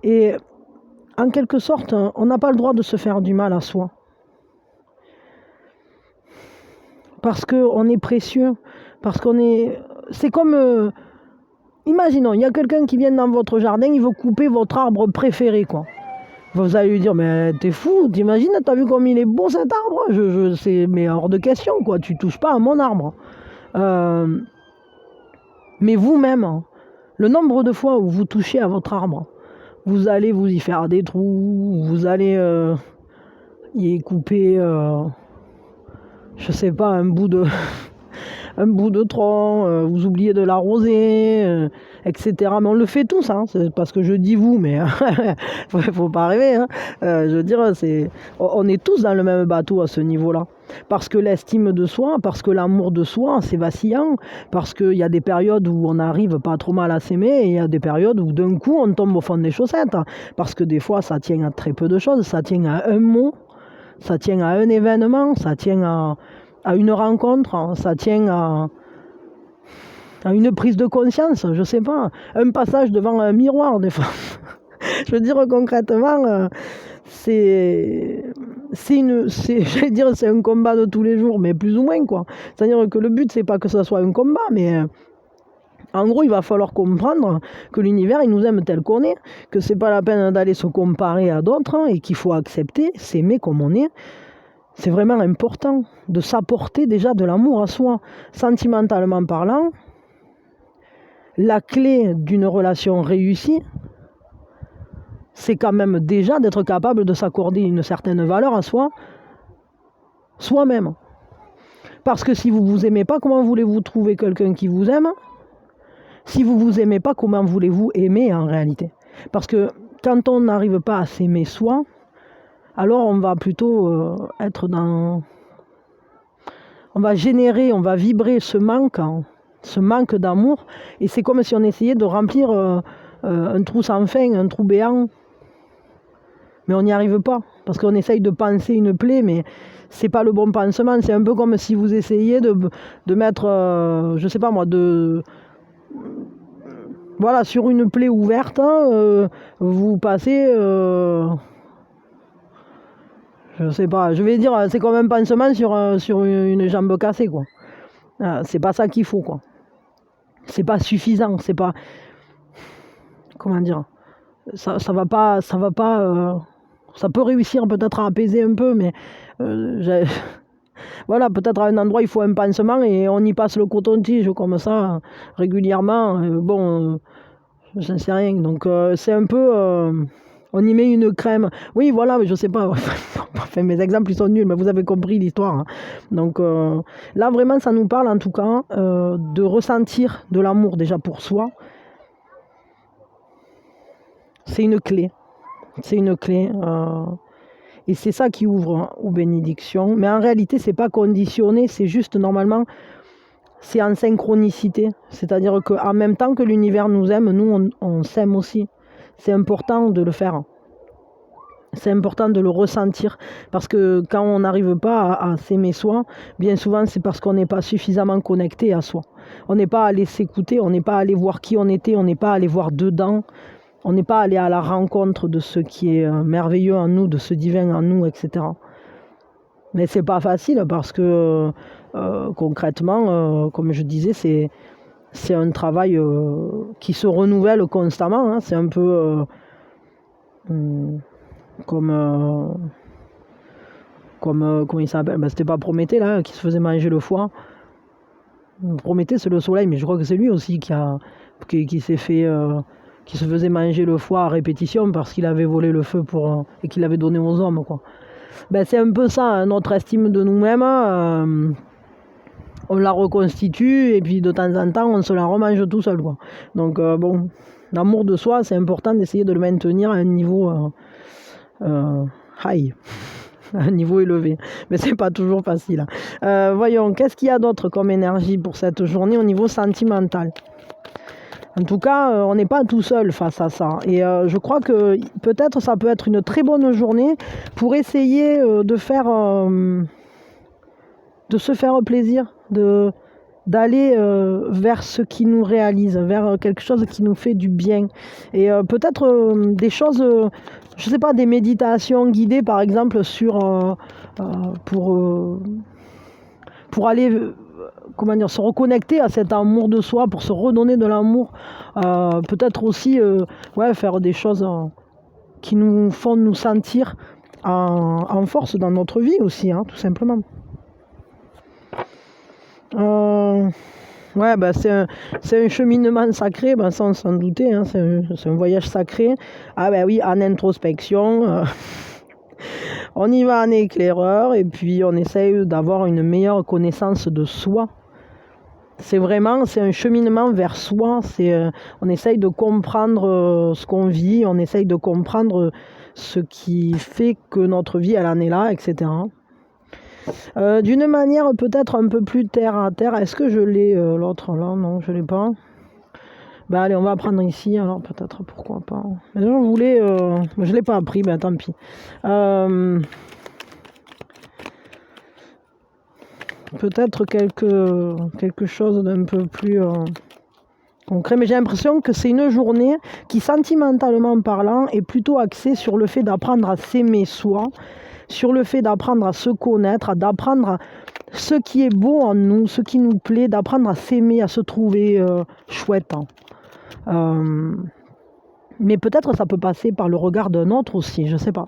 Et en quelque sorte, on n'a pas le droit de se faire du mal à soi. Parce qu'on est précieux, parce qu'on est... C'est comme... imaginons, il y a quelqu'un qui vient dans votre jardin, il veut couper votre arbre préféré, quoi. Vous allez lui dire, mais t'es fou, t'imagines, t'as vu comme il est beau cet arbre? Mais hors de question, quoi, tu touches pas à mon arbre. Mais vous-même, hein, le nombre de fois où vous touchez à votre arbre, vous allez vous y faire des trous, vous allez y couper, je sais pas, un bout de tronc, vous oubliez de l'arroser, etc. Mais on le fait tous, hein, c'est parce que je dis vous, mais faut pas rêver. Hein. Je veux dire, on est tous dans le même bateau à ce niveau-là. Parce que l'estime de soi, parce que l'amour de soi, c'est vacillant, parce qu'il y a des périodes où on n'arrive pas trop mal à s'aimer, et il y a des périodes où d'un coup on tombe au fond des chaussettes. Parce que des fois ça tient à très peu de choses, ça tient à un mot, ça tient à un événement, ça tient à une rencontre, ça tient à une prise de conscience, je sais pas, un passage devant un miroir des fois. Je veux dire concrètement, c'est un combat de tous les jours, mais plus ou moins quoi. C'est-à-dire que le but c'est pas que ça soit un combat, mais en gros il va falloir comprendre que l'univers il nous aime tel qu'on est, que c'est pas la peine d'aller se comparer à d'autres, hein, et qu'il faut accepter, s'aimer comme on est. C'est vraiment important de s'apporter déjà de l'amour à soi, sentimentalement parlant. La clé d'une relation réussie, c'est quand même déjà d'être capable de s'accorder une certaine valeur à soi, soi-même. Parce que si vous ne vous aimez pas, comment voulez-vous trouver quelqu'un qui vous aime? Si vous ne vous aimez pas, comment voulez-vous aimer en réalité? Parce que quand on n'arrive pas à s'aimer soi, alors on va plutôt être dans... On va générer, on va vibrer ce manque d'amour. Et c'est comme si on essayait de remplir un trou sans fin, un trou béant. Mais on n'y arrive pas, parce qu'on essaye de panser une plaie, mais c'est pas le bon pansement. C'est un peu comme si vous essayiez de mettre, je sais pas moi, Voilà, sur une plaie ouverte, vous passez, je sais pas, je vais dire, c'est comme un pansement sur une jambe cassée, quoi. C'est pas ça qu'il faut, quoi. C'est pas suffisant, c'est pas, comment dire, ça va pas, ça peut réussir peut-être à apaiser un peu, mais voilà, peut-être à un endroit il faut un pansement et on y passe le coton-tige comme ça régulièrement. J'en sais rien. Donc c'est un peu, on y met une crème. Oui, voilà, mais je sais pas. Enfin, mes exemples ils sont nuls, mais vous avez compris l'histoire, hein. Donc là vraiment, ça nous parle en tout cas de ressentir de l'amour déjà pour soi. C'est une clé. C'est une clé. Et c'est ça qui ouvre, hein, aux bénédictions. Mais en réalité, c'est pas conditionné, c'est juste normalement, c'est en synchronicité. C'est-à-dire qu'en même temps que l'univers nous aime, nous, on s'aime aussi. C'est important de le faire. C'est important de le ressentir. Parce que quand on n'arrive pas à s'aimer soi, bien souvent, c'est parce qu'on n'est pas suffisamment connecté à soi. On n'est pas allé s'écouter, on n'est pas allé voir qui on était, on n'est pas allé voir dedans. On n'est pas allé à la rencontre de ce qui est merveilleux en nous, de ce divin en nous, etc. Mais c'est pas facile parce que concrètement, comme je disais, c'est un travail qui se renouvelle constamment, hein. C'est un peu comme comment il s'appelle, c'était pas Prométhée là qui se faisait manger le foie. Prométhée c'est le soleil, mais je crois que c'est lui aussi qui s'est fait qui se faisait manger le foie à répétition parce qu'il avait volé le feu et qu'il l'avait donné aux hommes, quoi. C'est un peu ça, hein, notre estime de nous-mêmes, on la reconstitue et puis de temps en temps on se la remange tout seul, quoi. Donc bon, l'amour de soi, c'est important d'essayer de le maintenir à un niveau high, à un niveau élevé, mais c'est pas toujours facile, hein. Voyons, qu'est-ce qu'il y a d'autre comme énergie pour cette journée au niveau sentimental? En tout cas, on n'est pas tout seul face à ça. Et je crois que peut-être ça peut être une très bonne journée pour essayer de se faire plaisir, d'aller vers ce qui nous réalise, vers quelque chose qui nous fait du bien. Et peut-être des choses, je ne sais pas, des méditations guidées par exemple pour aller comment dire, se reconnecter à cet amour de soi, pour se redonner de l'amour. Peut-être aussi faire des choses qui nous font nous sentir en force dans notre vie aussi, hein, tout simplement. C'est un cheminement sacré, sans s'en douter, hein, c'est un voyage sacré. Ah ben oui, en introspection. On y va en éclaireur et puis on essaye d'avoir une meilleure connaissance de soi. C'est un cheminement vers soi. On essaye de comprendre ce qu'on vit, on essaye de comprendre ce qui fait que notre vie elle en est là, etc. D'une manière peut-être un peu plus terre à terre. Est-ce que je l'ai l'autre là? Non, je l'ai pas. Allez, on va prendre ici, alors peut-être, pourquoi pas. Mais je voulais, je l'ai pas appris, tant pis. Peut-être quelque chose d'un peu plus concret, mais j'ai l'impression que c'est une journée qui, sentimentalement parlant, est plutôt axée sur le fait d'apprendre à s'aimer soi, sur le fait d'apprendre à se connaître, d'apprendre ce qui est beau en nous, ce qui nous plaît, d'apprendre à s'aimer, à se trouver chouette, hein. Mais peut-être ça peut passer par le regard d'un autre aussi, je sais pas.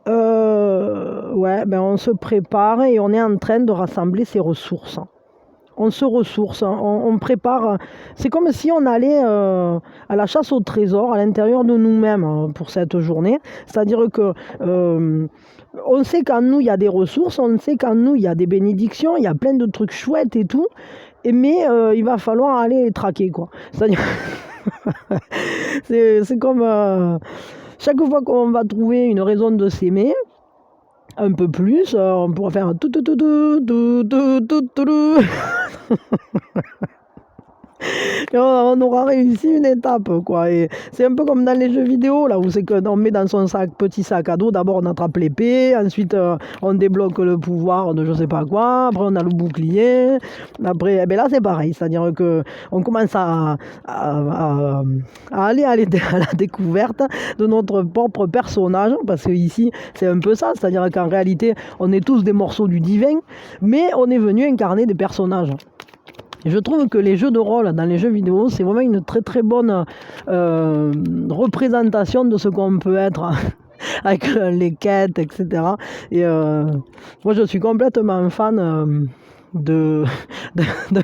On se prépare et on est en train de rassembler ses ressources. On se ressource, on prépare. C'est comme si on allait à la chasse au trésor à l'intérieur de nous-mêmes pour cette journée. C'est-à-dire que on sait qu'en nous il y a des ressources, on sait qu'en nous il y a des bénédictions, il y a plein de trucs chouettes et tout. Mais il va falloir aller les traquer, quoi. C'est-à-dire c'est comme chaque fois qu'on va trouver une raison de s'aimer un peu plus, on pourra faire tout tout tout tout tout tout tout tout. Et on aura réussi une étape, quoi. Et c'est un peu comme dans les jeux vidéo, là, où c'est qu'on met dans son petit sac à dos, d'abord on attrape l'épée, ensuite on débloque le pouvoir de je sais pas quoi, après on a le bouclier, après, eh ben là c'est pareil, c'est-à-dire que on commence à, à aller à la découverte de notre propre personnage, parce que ici c'est un peu ça, c'est-à-dire qu'en réalité on est tous des morceaux du divin, mais on est venu incarner des personnages. Et je trouve que les jeux de rôle dans les jeux vidéo, c'est vraiment une très très bonne représentation de ce qu'on peut être avec les quêtes, etc. Et moi, je suis complètement fan d'un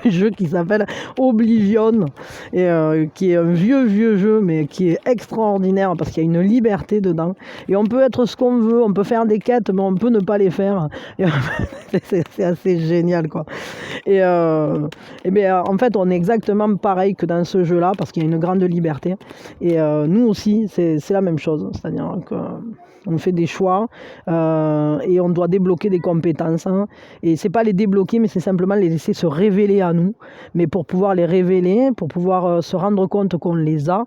jeu qui s'appelle Oblivion, et qui est un vieux jeu, mais qui est extraordinaire parce qu'il y a une liberté dedans. Et on peut être ce qu'on veut, on peut faire des quêtes, mais on peut ne pas les faire. Et c'est assez génial, quoi. Et bien, en fait, on est exactement pareil que dans ce jeu-là, parce qu'il y a une grande liberté. Et nous aussi, c'est la même chose. C'est-à-dire qu'on fait des choix et on doit débloquer des compétences. Hein. Et c'est pas les débloquer, mais c'est simplement les laisser se révéler à nous. Mais pour pouvoir les révéler, pour pouvoir se rendre compte qu'on les a,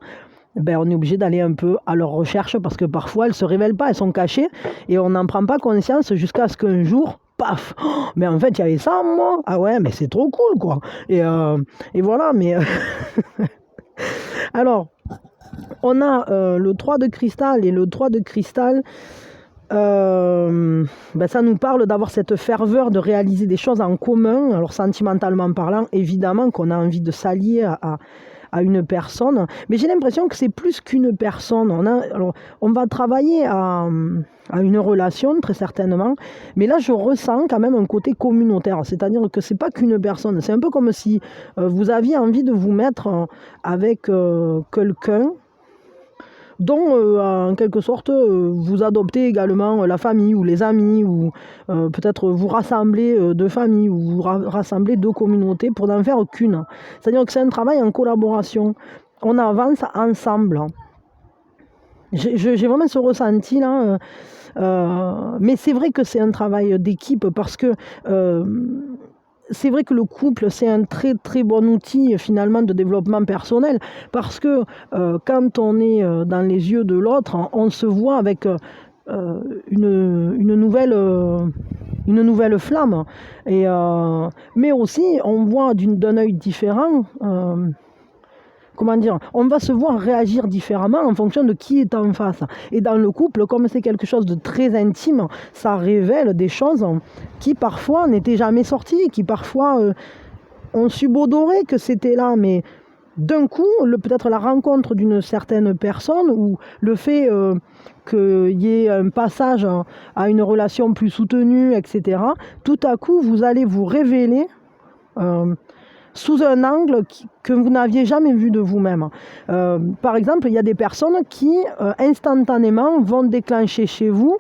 ben, on est obligé d'aller un peu à leur recherche parce que parfois elles ne se révèlent pas, elles sont cachées et on n'en prend pas conscience jusqu'à ce qu'un jour, paf, oh, mais en fait il y avait ça moi, ah ouais mais c'est trop cool quoi. Et voilà, mais alors on a le 3 de cristal et le 3 de cristal. Ben ça nous parle d'avoir cette ferveur de réaliser des choses en commun. Alors sentimentalement parlant, évidemment qu'on a envie de s'allier à une personne, mais j'ai l'impression que c'est plus qu'une personne. On va travailler à une relation très certainement, mais là je ressens quand même un côté communautaire, c'est-à-dire que c'est pas qu'une personne, c'est un peu comme si vous aviez envie de vous mettre avec quelqu'un dont en quelque sorte vous adoptez également la famille ou les amis, ou peut-être vous rassemblez deux familles ou vous rassemblez deux communautés pour n'en faire qu'une. C'est-à-dire que c'est un travail en collaboration. On avance ensemble. J'ai vraiment ce ressenti là. Mais c'est vrai que c'est un travail d'équipe parce que c'est vrai que le couple, c'est un très très bon outil finalement de développement personnel parce que quand on est dans les yeux de l'autre, on se voit avec une nouvelle flamme. Mais aussi, on voit d'un œil différent. Comment dire, on va se voir réagir différemment en fonction de qui est en face. Et dans le couple, comme c'est quelque chose de très intime, ça révèle des choses qui parfois n'étaient jamais sorties, qui parfois ont subodoré que c'était là, mais d'un coup, peut-être la rencontre d'une certaine personne ou le fait qu'il y ait un passage à une relation plus soutenue, etc., tout à coup, vous allez vous révéler sous un angle que vous n'aviez jamais vu de vous-même. Par exemple, il y a des personnes qui, instantanément, vont déclencher chez vous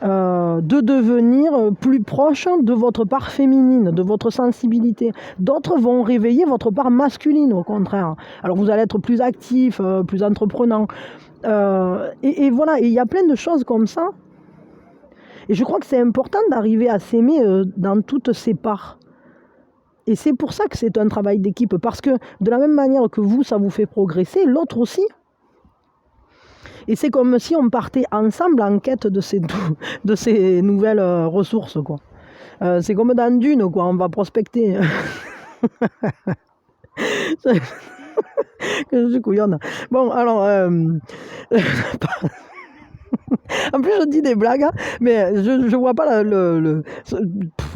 de devenir plus proche de votre part féminine, de votre sensibilité. D'autres vont réveiller votre part masculine, au contraire. Alors vous allez être plus actif, plus entreprenant. Et voilà, il y a plein de choses comme ça. Et je crois que c'est important d'arriver à s'aimer dans toutes ces parts. Et c'est pour ça que c'est un travail d'équipe, parce que de la même manière que vous, ça vous fait progresser, l'autre aussi. Et c'est comme si on partait ensemble en quête de ces nouvelles ressources, quoi. C'est comme dans Dune, quoi, on va prospecter. Que je suis couillonne. Bon, alors... En plus, je dis des blagues, hein, mais je vois pas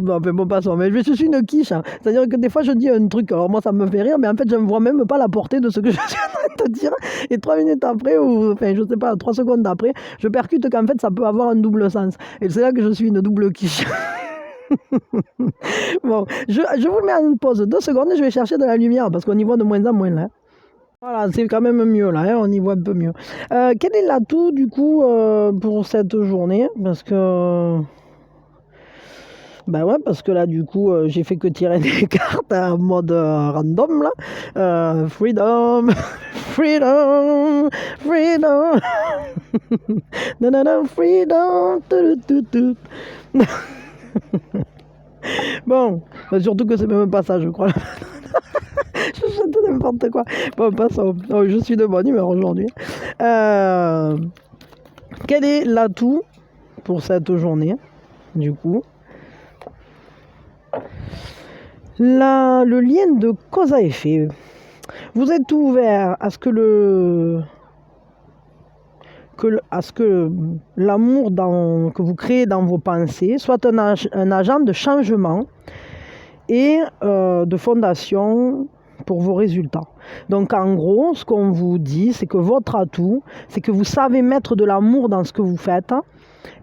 bon, passons, mais je suis une quiche. Hein. C'est-à-dire que des fois, je dis un truc, alors moi, ça me fait rire, mais en fait, je ne vois même pas la portée de ce que je suis en train de te dire. Et 3 minutes après, ou enfin, je sais pas, 3 secondes après, je percute qu'en fait, ça peut avoir un double sens. Et c'est là que je suis une double quiche. Bon, je vous mets en une pause 2 secondes et je vais chercher de la lumière, parce qu'on y voit de moins en moins là. Voilà, c'est quand même mieux là, hein, on y voit un peu mieux. Quel est l'atout du coup pour cette journée? Parce que bah ouais, parce que là du coup j'ai fait que tirer des cartes en mode random là. Freedom, freedom, freedom, nanana, freedom. Bon, bah, surtout que c'est même pas ça, je crois. Je chante n'importe quoi. Bon, passons. Oh, je suis de bonne humeur aujourd'hui. Quel est l'atout pour cette journée, du coup? Le lien de cause à effet. Vous êtes ouvert à ce que l'amour que vous créez dans vos pensées soit un agent de changement et de fondation pour vos résultats. Donc en gros, ce qu'on vous dit, c'est que votre atout, c'est que vous savez mettre de l'amour dans ce que vous faites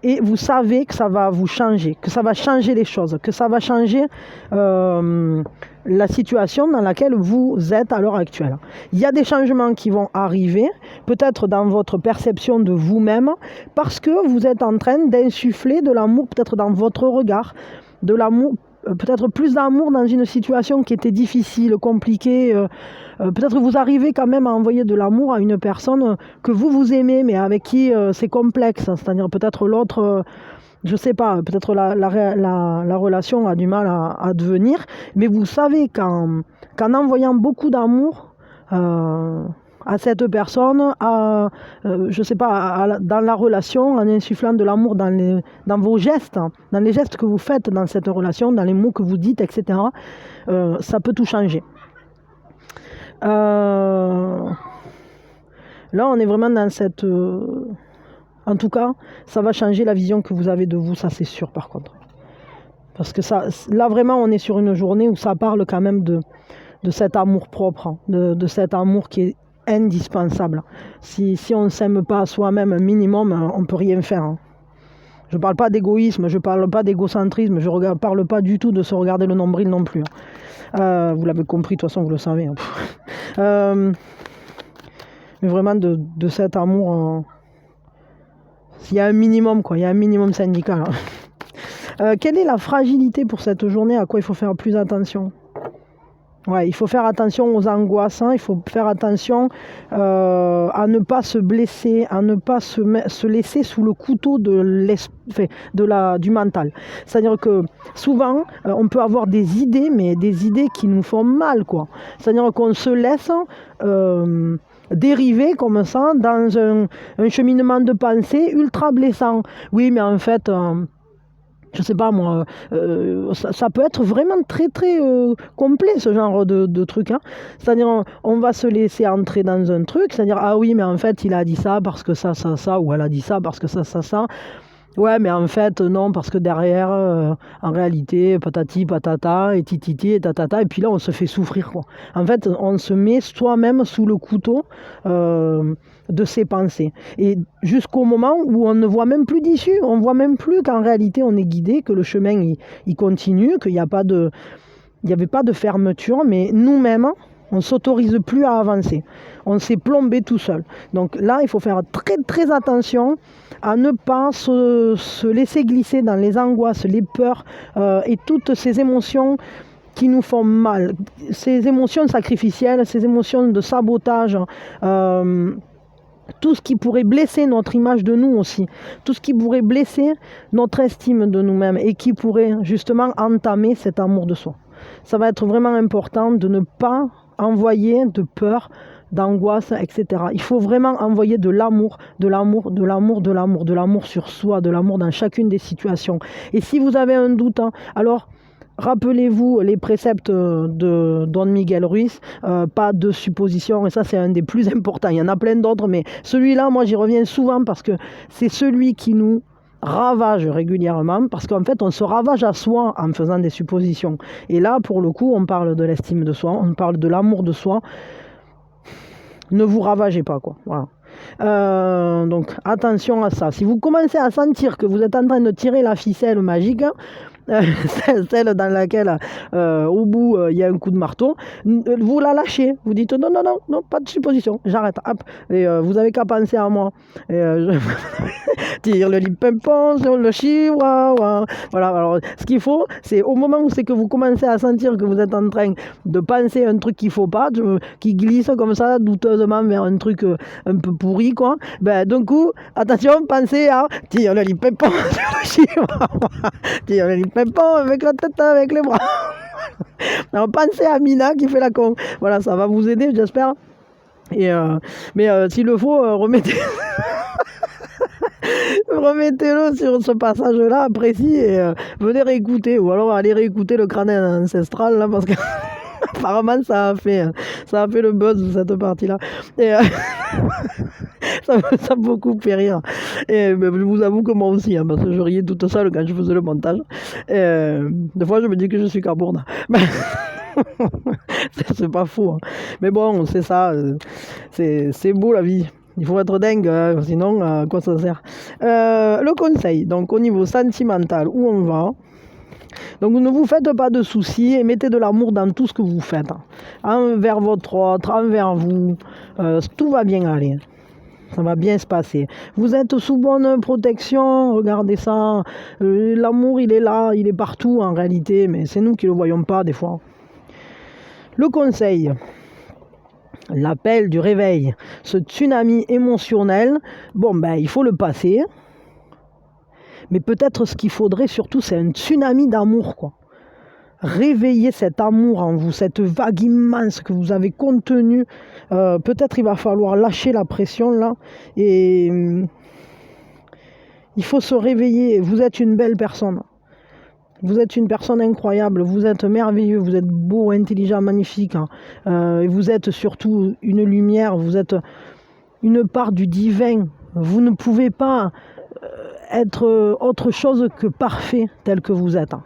et vous savez que ça va vous changer, que ça va changer les choses, que ça va changer la situation dans laquelle vous êtes à l'heure actuelle. Il y a des changements qui vont arriver, peut-être dans votre perception de vous-même, parce que vous êtes en train d'insuffler de l'amour, peut-être dans votre regard, de l'amour, peut-être plus d'amour dans une situation qui était difficile, compliquée. Peut-être que vous arrivez quand même à envoyer de l'amour à une personne que vous aimez, mais avec qui c'est complexe. C'est-à-dire peut-être l'autre, je ne sais pas, peut-être la relation a du mal à devenir. Mais vous savez qu'en envoyant beaucoup d'amour à cette personne, je ne sais pas, dans la relation, en insufflant de l'amour dans vos gestes, dans les gestes que vous faites dans cette relation, dans les mots que vous dites, etc., ça peut tout changer. Là, on est vraiment dans cette... En tout cas, ça va changer la vision que vous avez de vous, ça c'est sûr par contre. Parce que là, vraiment, on est sur une journée où ça parle quand même de cet amour propre, de cet amour qui est indispensable. Si on ne s'aime pas soi-même un minimum, on ne peut rien faire. Je ne parle pas d'égoïsme, je ne parle pas d'égocentrisme, je ne parle pas du tout de se regarder le nombril non plus. Vous l'avez compris, de toute façon, vous le savez. Mais vraiment de cet amour, il y a un minimum, quoi, il y a un minimum syndical. Quelle est la fragilité pour cette journée? À quoi il faut faire plus attention? Ouais, il faut faire attention aux angoisses, il faut faire attention à ne pas se blesser, à ne pas se laisser sous le couteau du mental. C'est-à-dire que souvent, on peut avoir des idées, mais des idées qui nous font mal, quoi. C'est-à-dire qu'on se laisse dériver comme ça dans un cheminement de pensée ultra blessant. Oui, mais en fait... je sais pas moi, ça peut être vraiment très très complet ce genre de truc. C'est-à-dire on va se laisser entrer dans un truc, c'est-à-dire ah oui mais en fait il a dit ça parce que ça, ou elle a dit ça parce que ça. Ouais mais en fait non parce que derrière en réalité patati patata et tititi et tatata et puis là on se fait souffrir quoi. En fait on se met soi-même sous le couteau de ses pensées. Et jusqu'au moment où on ne voit même plus d'issue, on ne voit même plus qu'en réalité on est guidé, que le chemin il continue, qu'il n'y avait pas de fermeture, mais nous-mêmes, on ne s'autorise plus à avancer. On s'est plombé tout seul. Donc là, il faut faire très très attention à ne pas se laisser glisser dans les angoisses, les peurs et toutes ces émotions qui nous font mal. Ces émotions sacrificielles, ces émotions de sabotage, tout ce qui pourrait blesser notre image de nous aussi, tout ce qui pourrait blesser notre estime de nous-mêmes et qui pourrait justement entamer cet amour de soi. Ça va être vraiment important de ne pas envoyer de peur, d'angoisse, etc. Il faut vraiment envoyer de l'amour sur soi, de l'amour dans chacune des situations. Et si vous avez un doute, alors... rappelez-vous les préceptes de Don Miguel Ruiz, pas de supposition, et ça c'est un des plus importants. Il y en a plein d'autres, mais celui-là, moi j'y reviens souvent parce que c'est celui qui nous ravage régulièrement, parce qu'en fait on se ravage à soi en faisant des suppositions. Et là, pour le coup, on parle de l'estime de soi, on parle de l'amour de soi. Ne vous ravagez pas, quoi. Voilà. Donc attention à ça. Si vous commencez à sentir que vous êtes en train de tirer la ficelle magique, celle dans laquelle au bout il y a un coup de marteau, vous la lâchez, vous dites non, pas de supposition, j'arrête, hop, et vous avez qu'à penser à moi, et tire le lit-pimpon sur le chihuahua. Voilà, alors ce qu'il faut, c'est au moment où c'est que vous commencez à sentir que vous êtes en train de penser un truc qu'il faut pas, qui glisse comme ça douteusement vers un truc un peu pourri, quoi, ben d'un coup, attention, pensez à tire le lit-pimpon sur le chihuahua, tire le lit-pimpon avec la tête, avec les bras. Alors, pensez à Mina qui fait la con. Voilà, ça va vous aider, j'espère. Mais s'il le faut, remettez-le sur ce passage-là précis et venez réécouter. Ou alors allez réécouter le crâne ancestral, là, parce que apparemment ça a fait le buzz de cette partie-là. Et ça m'a beaucoup fait rire. Et je vous avoue que moi aussi, hein, parce que je riais toute seule quand je faisais le montage. Des fois, je me dis que je suis cabourde. C'est pas faux. Hein. Mais bon, c'est ça. C'est beau la vie. Il faut être dingue, hein, sinon, à quoi ça sert? Le conseil, donc au niveau sentimental, où on va? Donc ne vous faites pas de soucis et mettez de l'amour dans tout ce que vous faites. Hein. Envers votre autre, envers vous, tout va bien aller. Ça va bien se passer. Vous êtes sous bonne protection, regardez ça. L'amour, il est là, il est partout en réalité, mais c'est nous qui ne le voyons pas des fois. Le conseil, l'appel du réveil, ce tsunami émotionnel, il faut le passer. Mais peut-être ce qu'il faudrait surtout, c'est un tsunami d'amour, quoi. Réveillez cet amour en vous, cette vague immense que vous avez contenue. Peut-être il va falloir lâcher la pression là. Et il faut se réveiller. Vous êtes une belle personne. Vous êtes une personne incroyable, vous êtes merveilleux, vous êtes beau, intelligent, magnifique. Hein. Vous êtes surtout une lumière, vous êtes une part du divin. Vous ne pouvez pas être autre chose que parfait tel que vous êtes. Hein.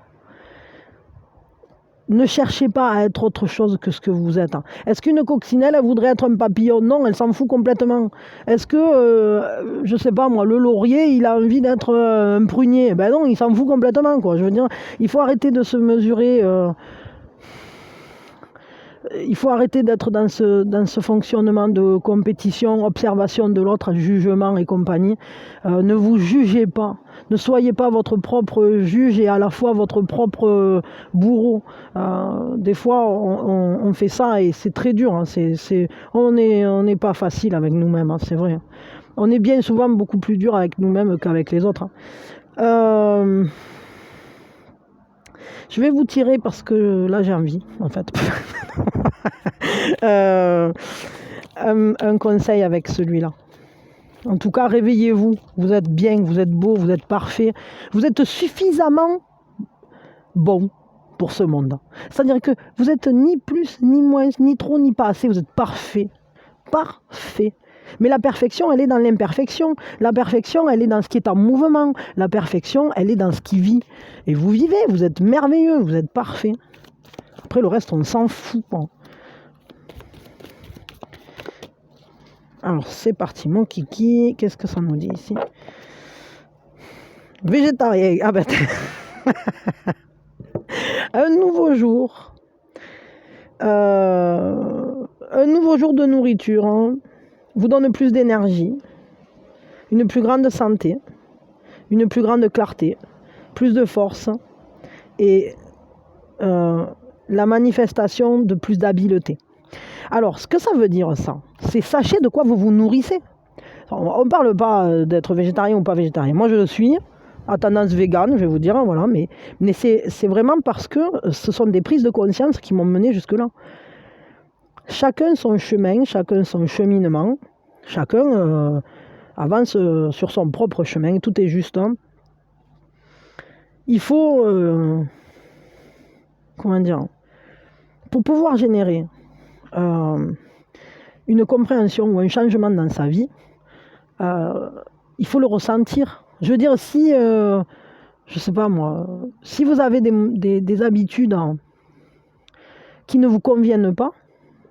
Ne cherchez pas à être autre chose que ce que vous êtes. Hein. Est-ce qu'une coccinelle, elle voudrait être un papillon? Non, elle s'en fout complètement. Est-ce que, je sais pas moi, le laurier, il a envie d'être un prunier? Ben non, il s'en fout complètement, quoi. Je veux dire, il faut arrêter de se mesurer... il faut arrêter d'être dans ce fonctionnement de compétition, observation de l'autre, jugement et compagnie. Ne vous jugez pas. Ne soyez pas votre propre juge et à la fois votre propre bourreau. Des fois, on fait ça et c'est très dur. Hein. On n'est pas facile avec nous-mêmes, hein, c'est vrai. On est bien souvent beaucoup plus dur avec nous-mêmes qu'avec les autres. Hein. Je vais vous tirer parce que là j'ai envie, en fait. Un conseil avec celui-là. En tout cas, réveillez-vous. Vous êtes bien, vous êtes beau, vous êtes parfait. Vous êtes suffisamment bon pour ce monde. C'est-à-dire que vous êtes ni plus, ni moins, ni trop, ni pas assez. Vous êtes parfait. Parfait. Mais la perfection, elle est dans l'imperfection. La perfection, elle est dans ce qui est en mouvement. La perfection, elle est dans ce qui vit. Et vous vivez, vous êtes merveilleux, vous êtes parfait. Après, le reste, on s'en fout. Hein. Alors, c'est parti. Mon kiki, qu'est-ce que ça nous dit ici? Végétarien. Ah ben... Un nouveau jour. Un nouveau jour de nourriture. Hein. Vous donne plus d'énergie, une plus grande santé, une plus grande clarté, plus de force et la manifestation de plus d'habileté. Alors, ce que ça veut dire ça, c'est sachez de quoi vous vous nourrissez. On ne parle pas d'être végétarien ou pas végétarien. Moi, je le suis, à tendance végane, je vais vous dire, voilà, mais c'est vraiment parce que ce sont des prises de conscience qui m'ont mené jusque-là. Chacun son chemin, chacun son cheminement, chacun avance sur son propre chemin, tout est juste. Hein. Il faut, comment dire, pour pouvoir générer une compréhension ou un changement dans sa vie, il faut le ressentir. Je veux dire, si, je sais pas moi, si vous avez des habitudes qui ne vous conviennent pas,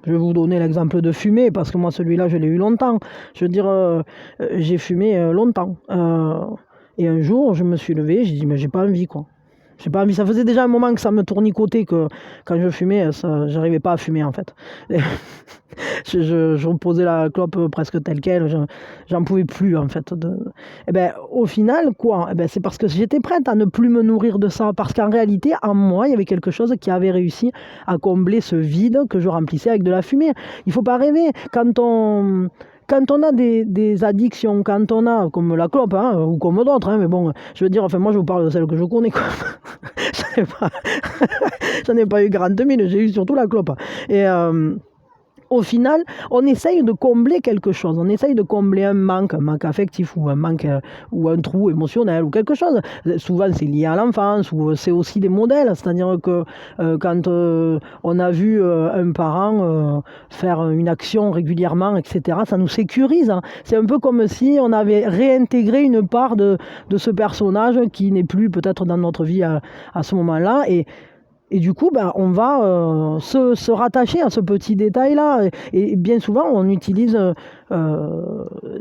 je vais vous donner l'exemple de fumer, parce que moi, celui-là, je l'ai eu longtemps. Je veux dire, j'ai fumé longtemps. Et un jour, je me suis levé, j'ai dit, mais j'ai pas envie, quoi. J'ai pas envie. Ça faisait déjà un moment que ça me tournicotait, que quand je fumais, j'arrivais pas à fumer, en fait. Je reposais la clope presque telle quelle, j'en pouvais plus, en fait. Et ben, au final, quoi? Et ben, c'est parce que j'étais prête à ne plus me nourrir de ça, parce qu'en réalité, en moi, il y avait quelque chose qui avait réussi à combler ce vide que je remplissais avec de la fumée. Il faut pas rêver. Quand quand on a des addictions, quand on a, comme la clope, hein, ou comme d'autres, hein, mais bon, je veux dire, enfin, moi, je vous parle de celle que je connais, quoi. J'en ai pas eu 40 000, j'ai eu surtout la clope. Et au final, on essaye de combler quelque chose, on essaye de combler un manque affectif ou un manque ou un trou émotionnel ou quelque chose. Souvent, c'est lié à l'enfance ou c'est aussi des modèles, c'est-à-dire que quand on a vu un parent faire une action régulièrement, etc., ça nous sécurise. Hein. C'est un peu comme si on avait réintégré une part de ce personnage qui n'est plus peut-être dans notre vie à ce moment-là. Et du coup, ben, on va se rattacher à ce petit détail-là. Et bien souvent, on utilise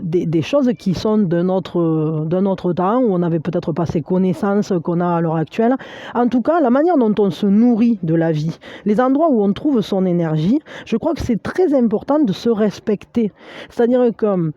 des choses qui sont d'un autre temps, où on n'avait peut-être pas ces connaissances qu'on a à l'heure actuelle. En tout cas, la manière dont on se nourrit de la vie, les endroits où on trouve son énergie, je crois que c'est très important de se respecter. C'est-à-dire que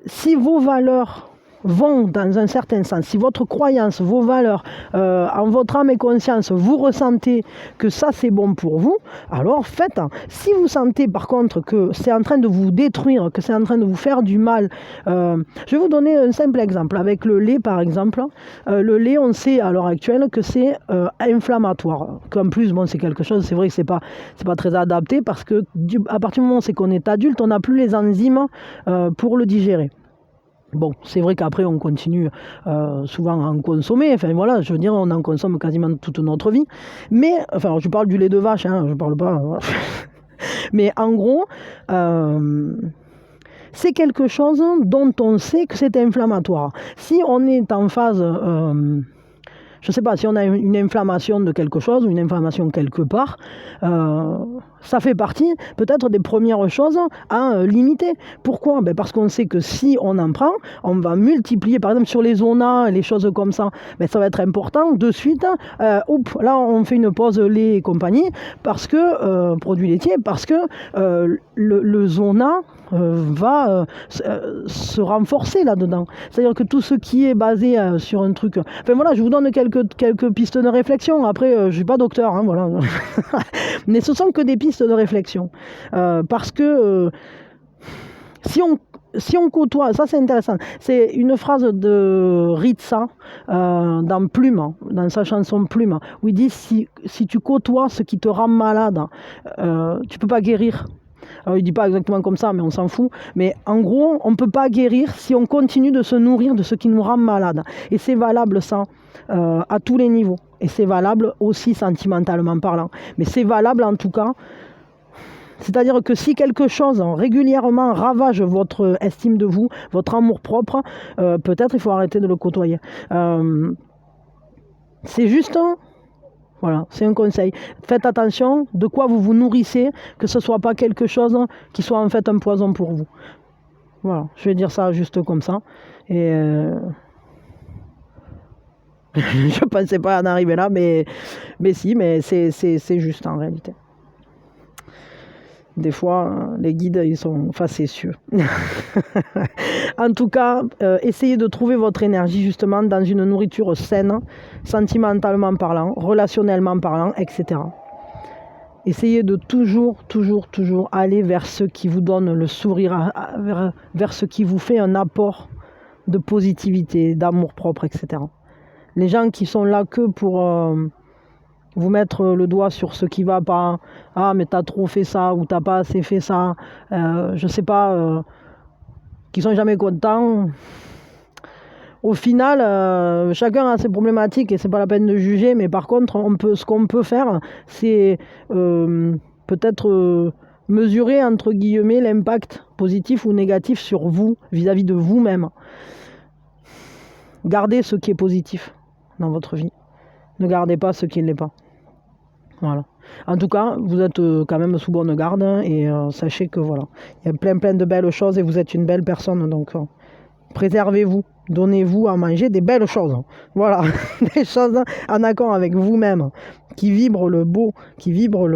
si vos valeurs vont dans un certain sens, si votre croyance, vos valeurs, en votre âme et conscience, vous ressentez que ça c'est bon pour vous, alors faites. Si vous sentez par contre que c'est en train de vous détruire, que c'est en train de vous faire du mal, je vais vous donner un simple exemple. Avec le lait par exemple, le lait on sait à l'heure actuelle que c'est inflammatoire. Qu'en plus, bon, c'est quelque chose, c'est vrai que c'est pas très adapté parce que à partir du moment où c'est qu'on est adulte, on n'a plus les enzymes pour le digérer. Bon, c'est vrai qu'après, on continue souvent à en consommer. Enfin, voilà, je veux dire, on en consomme quasiment toute notre vie. Mais, enfin, je parle du lait de vache, hein, je parle pas... Mais en gros, c'est quelque chose dont on sait que c'est inflammatoire. Si on est en phase... je ne sais pas, si on a une inflammation de quelque chose, ou une inflammation quelque part, ça fait partie peut-être des premières choses à limiter. Pourquoi ? Parce qu'on sait que si on en prend, on va multiplier, par exemple sur les zonas, les choses comme ça, ça va être important. De suite, là on fait une pause lait et compagnie, parce que, produits laitiers, parce que le zona va se renforcer là-dedans. C'est-à-dire que tout ce qui est basé sur un truc... Enfin voilà, je vous donne quelques pistes de réflexion. Après, je ne suis pas docteur, hein, voilà. Mais ce sont que des pistes de réflexion. Parce que si on côtoie, ça c'est intéressant, c'est une phrase de Ritza dans Plume, dans sa chanson Plume, où il dit si tu côtoies ce qui te rend malade, tu ne peux pas guérir. Alors, il ne dit pas exactement comme ça, mais on s'en fout. Mais en gros, on ne peut pas guérir si on continue de se nourrir de ce qui nous rend malade. Et c'est valable ça, à tous les niveaux. Et c'est valable aussi sentimentalement parlant. Mais c'est valable en tout cas. C'est-à-dire que si quelque chose régulièrement ravage votre estime de vous, votre amour-propre, peut-être il faut arrêter de le côtoyer. C'est juste... Voilà, c'est un conseil. Faites attention de quoi vous vous nourrissez, que ce ne soit pas quelque chose qui soit en fait un poison pour vous. Voilà, je vais dire ça juste comme ça. Et je ne pensais pas en arriver là, mais si, mais c'est juste en réalité. Des fois, les guides, ils sont facétieux. En tout cas, essayez de trouver votre énergie justement dans une nourriture saine, sentimentalement parlant, relationnellement parlant, etc. Essayez de toujours aller vers ce qui vous donne le sourire, vers ce qui vous fait un apport de positivité, d'amour-propre, etc. Les gens qui sont là que pour... vous mettre le doigt sur ce qui va pas, ah mais t'as trop fait ça ou t'as pas assez fait ça, je sais pas, qui sont jamais contents. Au final, chacun a ses problématiques et c'est pas la peine de juger, mais par contre ce qu'on peut faire, c'est peut-être mesurer entre guillemets l'impact positif ou négatif sur vous vis-à-vis de vous-même. Gardez ce qui est positif dans votre vie. Ne gardez pas ce qui ne l'est pas. Voilà. En tout cas, vous êtes quand même sous bonne garde et sachez que voilà, il y a plein de belles choses et vous êtes une belle personne. Donc, préservez-vous, donnez-vous à manger des belles choses. Voilà, des choses en accord avec vous-même, qui vibrent le beau, qui vibrent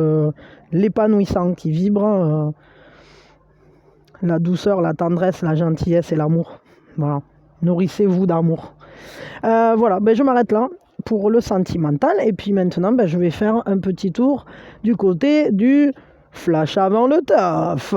l'épanouissant, qui vibrent la douceur, la tendresse, la gentillesse et l'amour. Voilà, nourrissez-vous d'amour. Voilà, je m'arrête là pour le sentimental et puis maintenant je vais faire un petit tour du côté du flash avant le taf.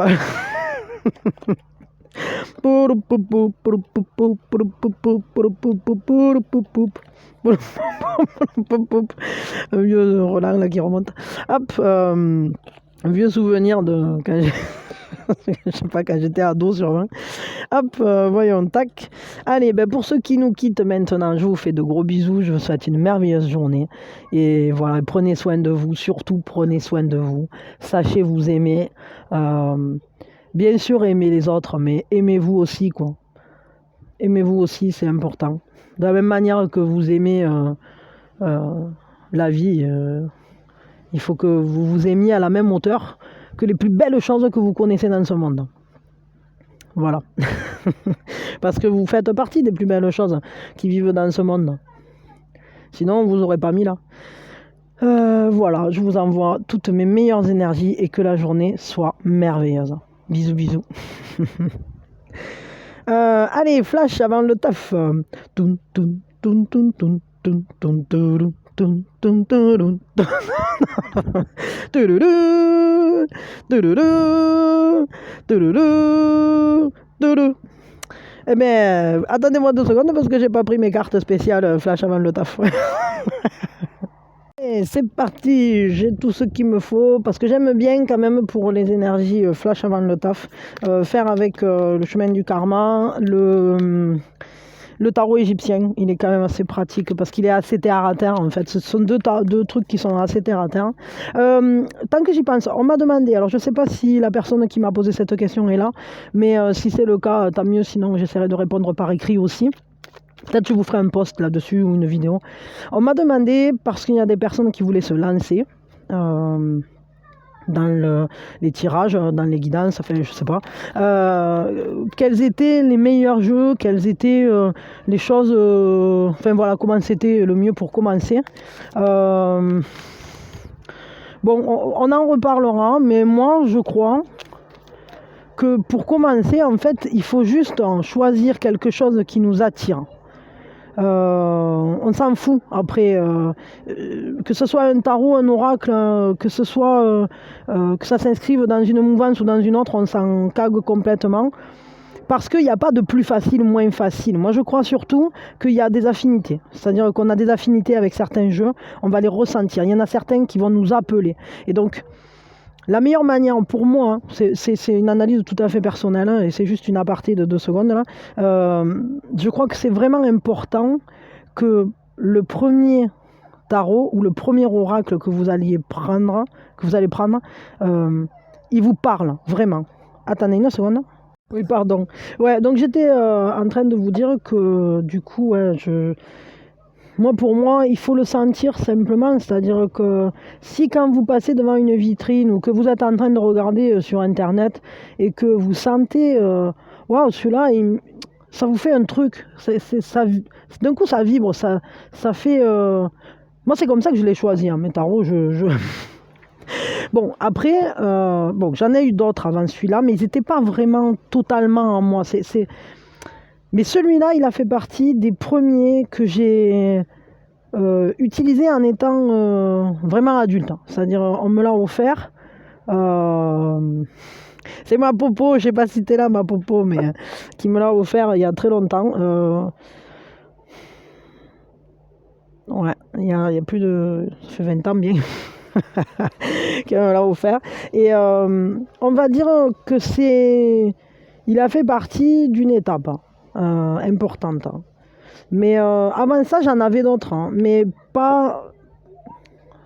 Un vieux Roland là qui remonte. Hop, un vieux souvenir de quand je sais pas, quand j'étais ado sûrement. Hop, voyons, tac. Allez, ben pour ceux qui nous quittent maintenant, je vous fais de gros bisous. Je vous souhaite une merveilleuse journée. Et voilà, prenez soin de vous. Surtout, prenez soin de vous. Sachez vous aimer. Bien sûr, aimez les autres, mais aimez-vous aussi, quoi. Aimez-vous aussi, c'est important. De la même manière que vous aimez la vie, il faut que vous vous aimiez à la même hauteur que les plus belles choses que vous connaissez dans ce monde. Voilà. Parce que vous faites partie des plus belles choses qui vivent dans ce monde. Sinon, on ne vous aurait pas mis là. Voilà, je vous envoie toutes mes meilleures énergies et que la journée soit merveilleuse. Bisous, bisous. Allez, flash avant le taf. Toun, toun, toun, toun, toun, toun, toun, toun, toun, toun, toun, toun. Eh bien, attendez-moi 2 secondes parce que j'ai pas pris mes cartes spéciales flash avant le taf. Et c'est parti, j'ai tout ce qu'il me faut parce que j'aime bien quand même pour les énergies flash avant le taf faire avec le chemin du karma, le tarot égyptien. Il est quand même assez pratique parce qu'il est assez terre à terre en fait. Ce sont deux trucs qui sont assez terre à terre. Tant que j'y pense, on m'a demandé, alors je ne sais pas si la personne qui m'a posé cette question est là, mais si c'est le cas, tant mieux, sinon j'essaierai de répondre par écrit aussi. Peut-être que je vous ferai un post là-dessus ou une vidéo. On m'a demandé, parce qu'il y a des personnes qui voulaient se lancer dans les tirages, dans les guidances, enfin je sais pas, quels étaient les meilleurs jeux, quelles étaient les choses, enfin voilà, comment c'était le mieux pour commencer. Bon, on en reparlera, mais moi je crois que pour commencer, en fait, il faut juste choisir quelque chose qui nous attire. On s'en fout après que ce soit un tarot, un oracle, que ce soit que ça s'inscrive dans une mouvance ou dans une autre, on s'en cague complètement parce qu'il n'y a pas de plus facile ou moins facile. Moi je crois surtout qu'il y a des affinités, c'est-à-dire qu'on a des affinités avec certains jeux, on va les ressentir, il y en a certains qui vont nous appeler et donc la meilleure manière pour moi, hein, c'est une analyse tout à fait personnelle, hein, et c'est juste une aparté de 2 secondes là. Je crois que c'est vraiment important que le premier tarot ou le premier oracle que vous allez prendre, il vous parle vraiment. Attendez 1 seconde. Oui, pardon. Ouais, donc j'étais en train de vous dire que du coup, ouais, pour moi, il faut le sentir simplement. C'est-à-dire que si quand vous passez devant une vitrine ou que vous êtes en train de regarder sur Internet et que vous sentez, waouh, celui-là, ça vous fait un truc. D'un coup, ça vibre, ça fait... Moi, c'est comme ça que je l'ai choisi, hein, mes tarots. Bon, après, j'en ai eu d'autres avant celui-là, mais ils n'étaient pas vraiment totalement en moi. Mais celui-là, il a fait partie des premiers que j'ai utilisé en étant vraiment adulte. C'est-à-dire, on me l'a offert. C'est ma popo, je ne sais pas si t'es là, ma popo, mais qui me l'a offert il y a très longtemps. Ouais, il y a plus de... Ça fait 20 ans bien qu'elle me l'a offert. Et on va dire que il a fait partie d'une étape importante. Mais avant ça, j'en avais d'autres, hein, mais pas...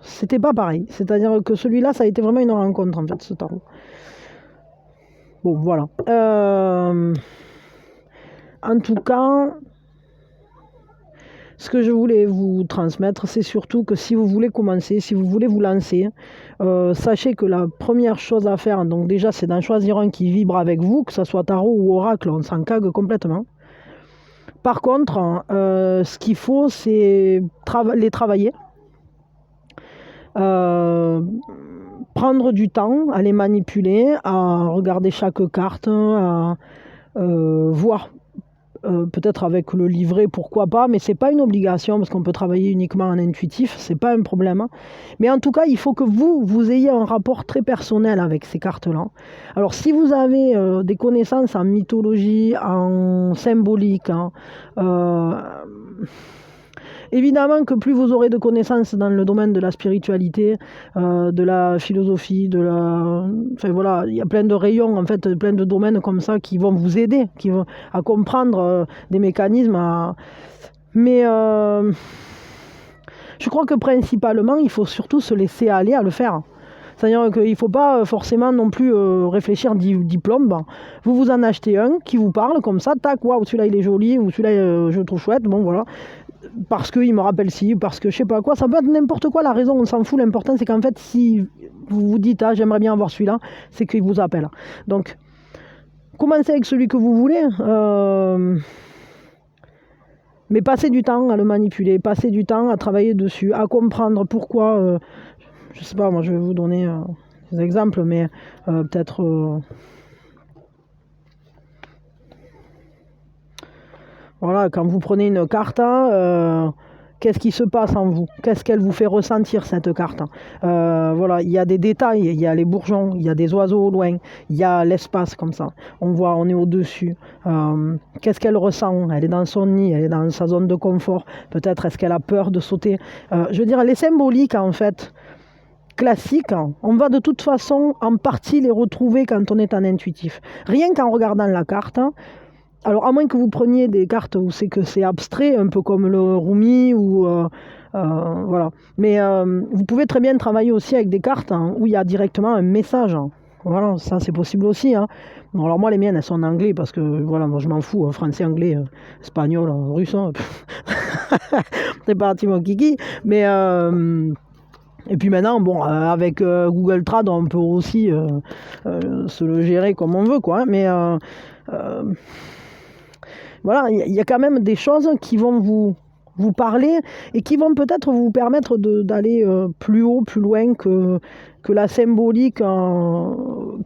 C'était pas pareil. C'est-à-dire que celui-là, ça a été vraiment une rencontre, en fait, ce tarot. Bon, voilà. En tout cas, ce que je voulais vous transmettre, c'est surtout que si vous voulez commencer, si vous voulez vous lancer, sachez que la première chose à faire, donc déjà, c'est d'en choisir un qui vibre avec vous, que ce soit tarot ou oracle, on s'en cague complètement. Par contre, ce qu'il faut, c'est les travailler. Prendre du temps à les manipuler, à regarder chaque carte, à voir peut-être avec le livret, pourquoi pas, mais c'est pas une obligation parce qu'on peut travailler uniquement en intuitif, c'est pas un problème, hein. Mais en tout cas, il faut que vous ayez un rapport très personnel avec ces cartes-là. Alors, si vous avez des connaissances en mythologie, en symbolique, hein, évidemment que plus vous aurez de connaissances dans le domaine de la spiritualité, de la philosophie, enfin voilà, il y a plein de rayons, en fait, plein de domaines comme ça qui vont vous aider, à comprendre des mécanismes. Mais je crois que principalement, il faut surtout se laisser aller à le faire. C'est-à-dire qu'il ne faut pas forcément non plus réfléchir diplôme. Vous vous en achetez un qui vous parle comme ça, tac, waouh, celui-là il est joli, ou celui-là je le trouve chouette, bon voilà. Parce qu'il me rappelle ci, parce que je sais pas quoi, ça peut être n'importe quoi, la raison on s'en fout, l'important c'est qu'en fait si vous vous dites ah j'aimerais bien avoir celui-là, c'est qu'il vous appelle. Donc commencez avec celui que vous voulez, mais passez du temps à le manipuler, passez du temps à travailler dessus, à comprendre pourquoi, je sais pas, moi je vais vous donner des exemples, mais peut-être... Voilà, quand vous prenez une carte, qu'est-ce qui se passe en vous? Qu'est-ce qu'elle vous fait ressentir, cette carte? Voilà, il y a des détails, il y a les bourgeons, il y a des oiseaux au loin, il y a l'espace comme ça. On voit, on est au-dessus. Qu'est-ce qu'elle ressent? Elle est dans son nid, elle est dans sa zone de confort. Peut-être est-ce qu'elle a peur de sauter? Je veux dire, les symboliques, en fait, classiques, on va de toute façon en partie les retrouver quand on est en intuitif. Rien qu'en regardant la carte. Alors, à moins que vous preniez des cartes où c'est que c'est abstrait, un peu comme le Rumi, ou voilà. Mais vous pouvez très bien travailler aussi avec des cartes où il y a directement un message. Voilà, ça c'est possible aussi. Bon, alors moi, les miennes, elles sont en anglais parce que voilà, moi je m'en fous, français, anglais, espagnol, russe. C'est parti mon kiki. Mais et puis maintenant, bon, avec Google Trad, on peut aussi se le gérer comme on veut, quoi. Mais voilà, il y a quand même des choses qui vont vous parler et qui vont peut-être vous permettre d'aller plus haut, plus loin que la symbolique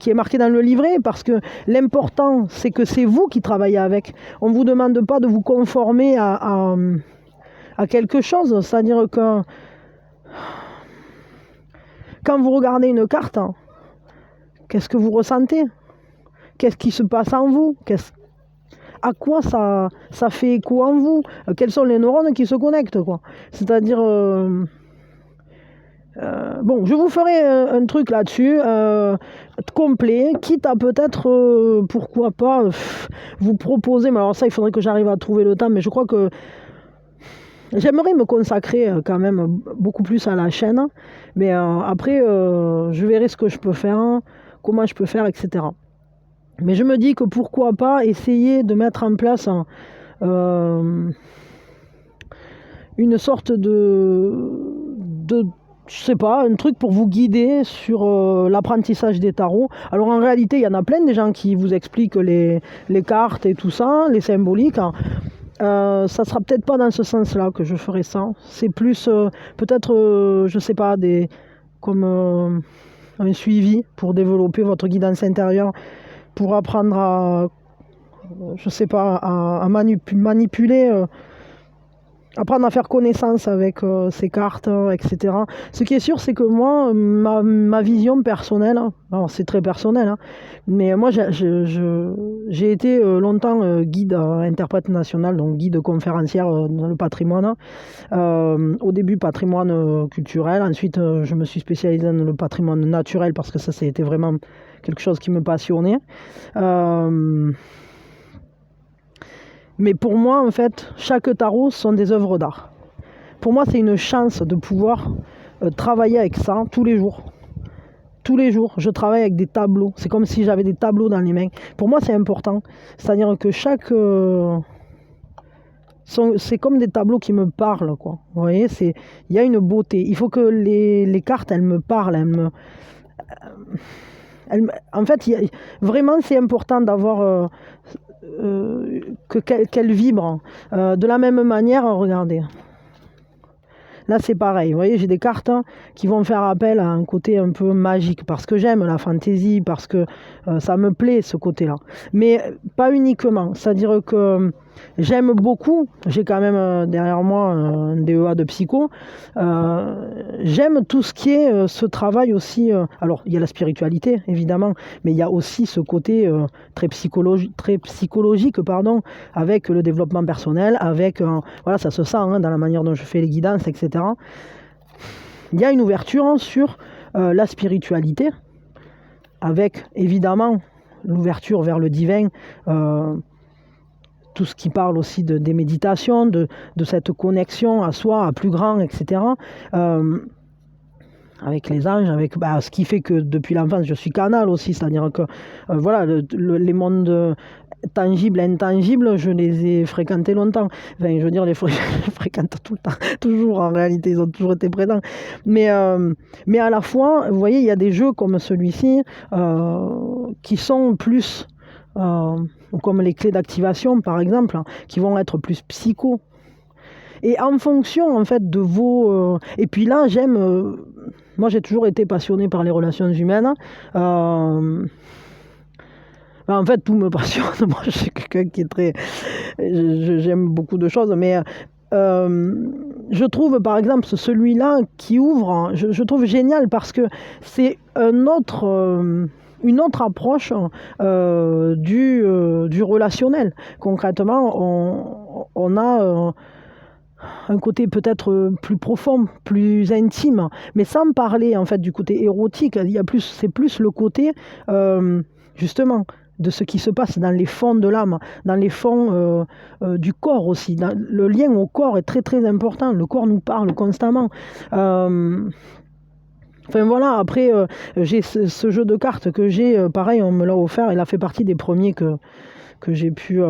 qui est marquée dans le livret, parce que l'important, c'est que c'est vous qui travaillez avec. On ne vous demande pas de vous conformer à quelque chose, c'est-à-dire que quand vous regardez une carte, qu'est-ce que vous ressentez? Qu'est-ce qui se passe en vous? À quoi ça fait écho en vous? Quels sont les neurones qui se connectent, quoi? C'est-à-dire... bon, je vous ferai un truc là-dessus, complet, quitte à peut-être, pourquoi pas, vous proposer... Mais alors ça, il faudrait que j'arrive à trouver le temps, mais je crois que j'aimerais me consacrer quand même beaucoup plus à la chaîne. Mais après, je verrai ce que je peux faire, comment je peux faire, etc. Mais je me dis que pourquoi pas essayer de mettre en place une sorte de je sais pas, un truc pour vous guider sur l'apprentissage des tarots. Alors en réalité, il y en a plein des gens qui vous expliquent les cartes et tout ça, les symboliques. Ça sera peut-être pas dans ce sens-là que je ferai ça. C'est plus peut-être, je sais pas, comme un suivi pour développer votre guidance intérieure, pour apprendre à, je sais pas, à manipuler, apprendre à faire connaissance avec ces cartes, etc. Ce qui est sûr, c'est que moi, ma vision personnelle, alors c'est très personnel, mais moi j'ai été longtemps guide interprète national, donc guide conférencière dans le patrimoine. Au début patrimoine culturel, ensuite je me suis spécialisée dans le patrimoine naturel parce que ça c'était vraiment quelque chose qui me passionnait. Mais pour moi, en fait, chaque tarot sont des œuvres d'art. Pour moi, c'est une chance de pouvoir travailler avec ça tous les jours. Tous les jours, je travaille avec des tableaux. C'est comme si j'avais des tableaux dans les mains. Pour moi, c'est important. C'est-à-dire que c'est comme des tableaux qui me parlent, quoi. Vous voyez, il y a une beauté. Il faut que les cartes, elles me parlent. En fait, vraiment, c'est important d'avoir... qu'elle vibre. De la même manière, regardez. Là, c'est pareil. Vous voyez, j'ai des cartes qui vont faire appel à un côté un peu magique, parce que j'aime la fantaisie, parce que ça me plaît, ce côté-là. Mais pas uniquement. C'est-à-dire que J'aime beaucoup, j'ai quand même derrière moi un DEA de psycho. J'aime tout ce qui est ce travail aussi. Alors, il y a la spiritualité, évidemment, mais il y a aussi ce côté très psychologique, pardon, avec le développement personnel, avec, voilà, ça se sent hein, dans la manière dont je fais les guidances, etc. Il y a une ouverture hein, sur la spiritualité, avec évidemment l'ouverture vers le divin. Tout ce qui parle aussi des méditations, de cette connexion à soi, à plus grand, etc. Avec les anges, avec ce qui fait que depuis l'enfance, je suis canal aussi, c'est-à-dire que voilà, les mondes tangibles, intangibles, je les ai fréquentés longtemps. Enfin, je veux dire, je les fréquente tout le temps, toujours en réalité, ils ont toujours été présents. Mais à la fois, vous voyez, il y a des jeux comme celui-ci qui sont plus... comme les clés d'activation par exemple, hein, qui vont être plus psycho. Et en fonction en fait de vos... Et puis là j'aime... Moi j'ai toujours été passionné par les relations humaines. En fait tout me passionne. Moi je suis quelqu'un qui est très... J'aime beaucoup de choses, mais... je trouve par exemple celui-là qui ouvre, hein, je trouve génial parce que c'est une autre approche du relationnel. Concrètement, on a un côté peut-être plus profond, plus intime, mais sans parler en fait du côté érotique. C'est plus le côté justement de ce qui se passe dans les fonds de l'âme, dans les fonds du corps aussi. Le lien au corps est très très important. Le corps nous parle constamment. Enfin voilà, après, j'ai ce jeu de cartes que j'ai, pareil, on me l'a offert, il a fait partie des premiers que j'ai pu,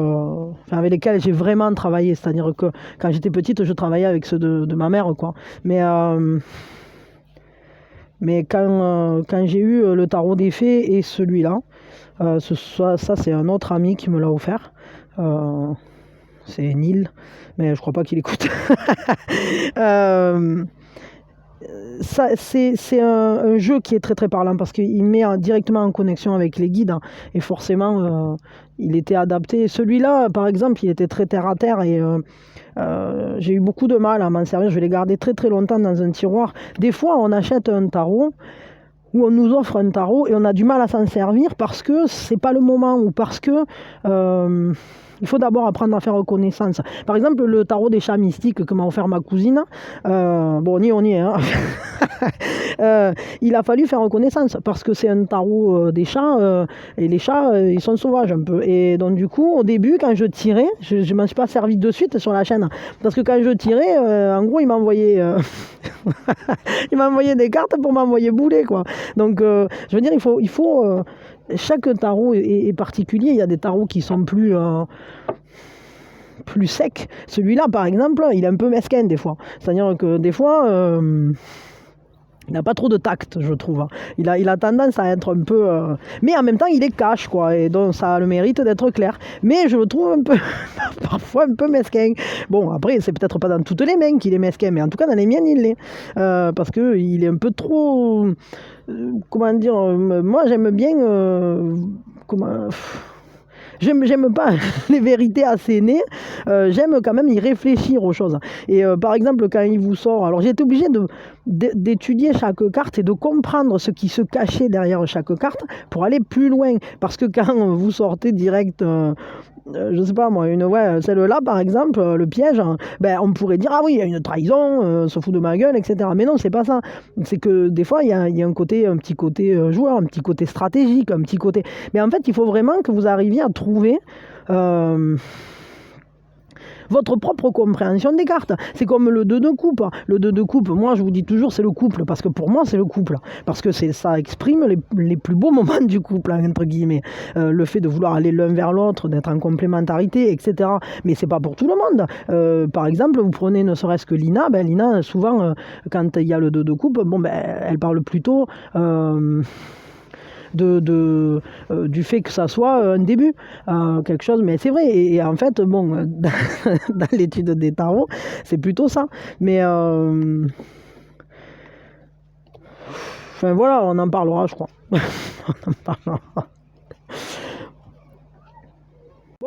avec lesquels j'ai vraiment travaillé. C'est-à-dire que quand j'étais petite, je travaillais avec ceux de ma mère, quoi. Mais quand j'ai eu le tarot des fées et celui-là, ça c'est un autre ami qui me l'a offert. C'est Neil, mais je crois pas qu'il écoute. C'est un jeu qui est très très parlant parce qu'il met directement en connexion avec les guides hein, et forcément il était adapté. Celui-là par exemple il était très terre à terre et j'ai eu beaucoup de mal à m'en servir. Je l'ai gardé très très longtemps dans un tiroir. Des fois on achète un tarot où on nous offre un tarot et on a du mal à s'en servir parce que c'est pas le moment ou parce que il faut d'abord apprendre à faire connaissance. Par exemple, le tarot des chats mystiques que m'a offert ma cousine, bon, on y est, hein. Il a fallu faire connaissance parce que c'est un tarot des chats et les chats, ils sont sauvages un peu. Et donc, du coup, au début, quand je tirais, je ne m'en suis pas servi de suite sur la chaîne parce que quand je tirais, en gros, il m'envoyait des cartes pour m'envoyer bouler, quoi. Donc, je veux dire, il faut chaque tarot est particulier. Il y a des tarots qui sont plus secs. Celui-là, par exemple, il est un peu mesquin des fois. C'est-à-dire que des fois, il n'a pas trop de tact, je trouve. Il a tendance à être un peu... Mais en même temps, il est cash, quoi. Et donc, ça a le mérite d'être clair. Mais je le trouve un peu... parfois un peu mesquin. Bon, après, c'est peut-être pas dans toutes les mains qu'il est mesquin, mais en tout cas, dans les miennes, il l'est. Parce qu'il est un peu trop... comment dire, moi j'aime bien j'aime pas les vérités assénées, j'aime quand même y réfléchir aux choses. Et par exemple quand il vous sort, alors j'ai été obligée d'étudier chaque carte et de comprendre ce qui se cachait derrière chaque carte pour aller plus loin, parce que quand vous sortez direct je sais pas moi, celle-là par exemple, le piège, on pourrait dire ah oui, il y a une trahison, se fout de ma gueule, etc. Mais non, c'est pas ça. C'est que des fois, il y a un petit côté joueur, un petit côté stratégique, un petit côté. Mais en fait, il faut vraiment que vous arriviez à trouver votre propre compréhension des cartes. C'est comme le 2 de coupe. Le 2 de coupe, moi je vous dis toujours c'est le couple, parce que pour moi c'est le couple. Parce que ça exprime les plus beaux moments du couple, hein, entre guillemets. Le fait de vouloir aller l'un vers l'autre, d'être en complémentarité, etc. Mais c'est pas pour tout le monde. Par exemple, vous prenez ne serait-ce que Lina. Lina, souvent, quand il y a le 2 de coupe, elle parle plutôt... du fait que ça soit un début, quelque chose, mais c'est vrai, et en fait, bon, dans l'étude des tarots, c'est plutôt ça, mais enfin voilà, on en parlera, je crois. On en parlera.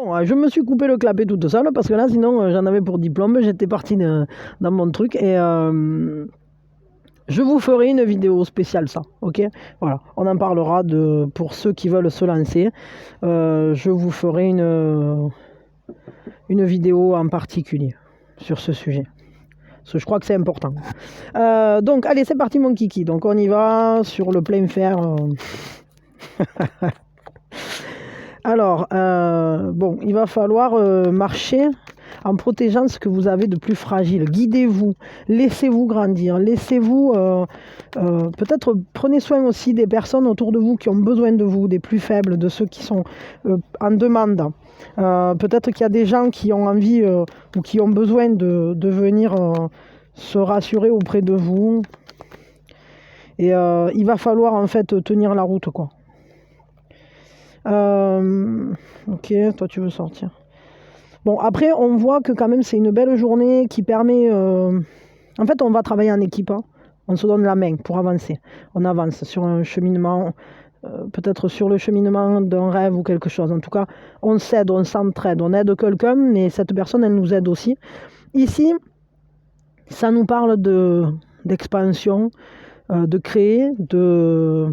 Bon, je me suis coupé le clapet toute seule parce que là, sinon, j'en avais pour diplôme. J'étais partie dans mon truc et je vous ferai une vidéo spéciale ça, ok? Voilà, on en parlera pour ceux qui veulent se lancer. Je vous ferai une vidéo en particulier sur ce sujet. Parce que je crois que c'est important. Donc, allez, c'est parti mon kiki. Donc, on y va sur le plein fer. Alors, bon, il va falloir marcher en protégeant ce que vous avez de plus fragile. Guidez-vous, laissez-vous grandir, laissez-vous... peut-être prenez soin aussi des personnes autour de vous qui ont besoin de vous, des plus faibles, de ceux qui sont en demande. Peut-être qu'il y a des gens qui ont envie ou qui ont besoin de venir se rassurer auprès de vous. Et il va falloir en fait tenir la route, quoi. Ok, toi tu veux sortir. Bon, après, on voit que quand même c'est une belle journée qui permet... En fait, on va travailler en équipe. Hein. On se donne la main pour avancer. On avance sur un cheminement, peut-être sur le cheminement d'un rêve ou quelque chose. En tout cas, on s'aide, on s'entraide. On aide quelqu'un, mais cette personne, elle nous aide aussi. Ici, ça nous parle d'expansion, de créer, de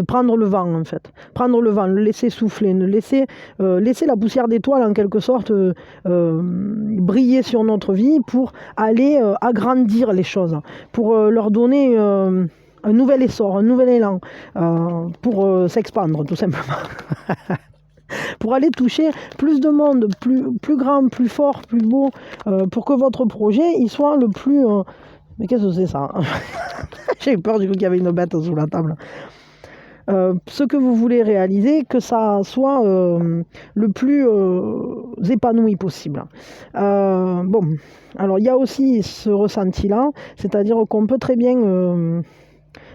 prendre le vent en fait. Prendre le vent, le laisser souffler, laisser la poussière d'étoiles en quelque sorte briller sur notre vie pour aller agrandir les choses, pour leur donner un nouvel essor, un nouvel élan, pour s'expandre tout simplement. Pour aller toucher plus de monde, plus grand, plus fort, plus beau, pour que votre projet il soit le plus... Mais qu'est-ce que c'est ça? J'ai eu peur du coup qu'il y avait une bête sous la table. Ce que vous voulez réaliser, que ça soit le plus épanoui possible. Bon, alors il y a aussi ce ressenti-là, c'est-à-dire qu'on peut très bien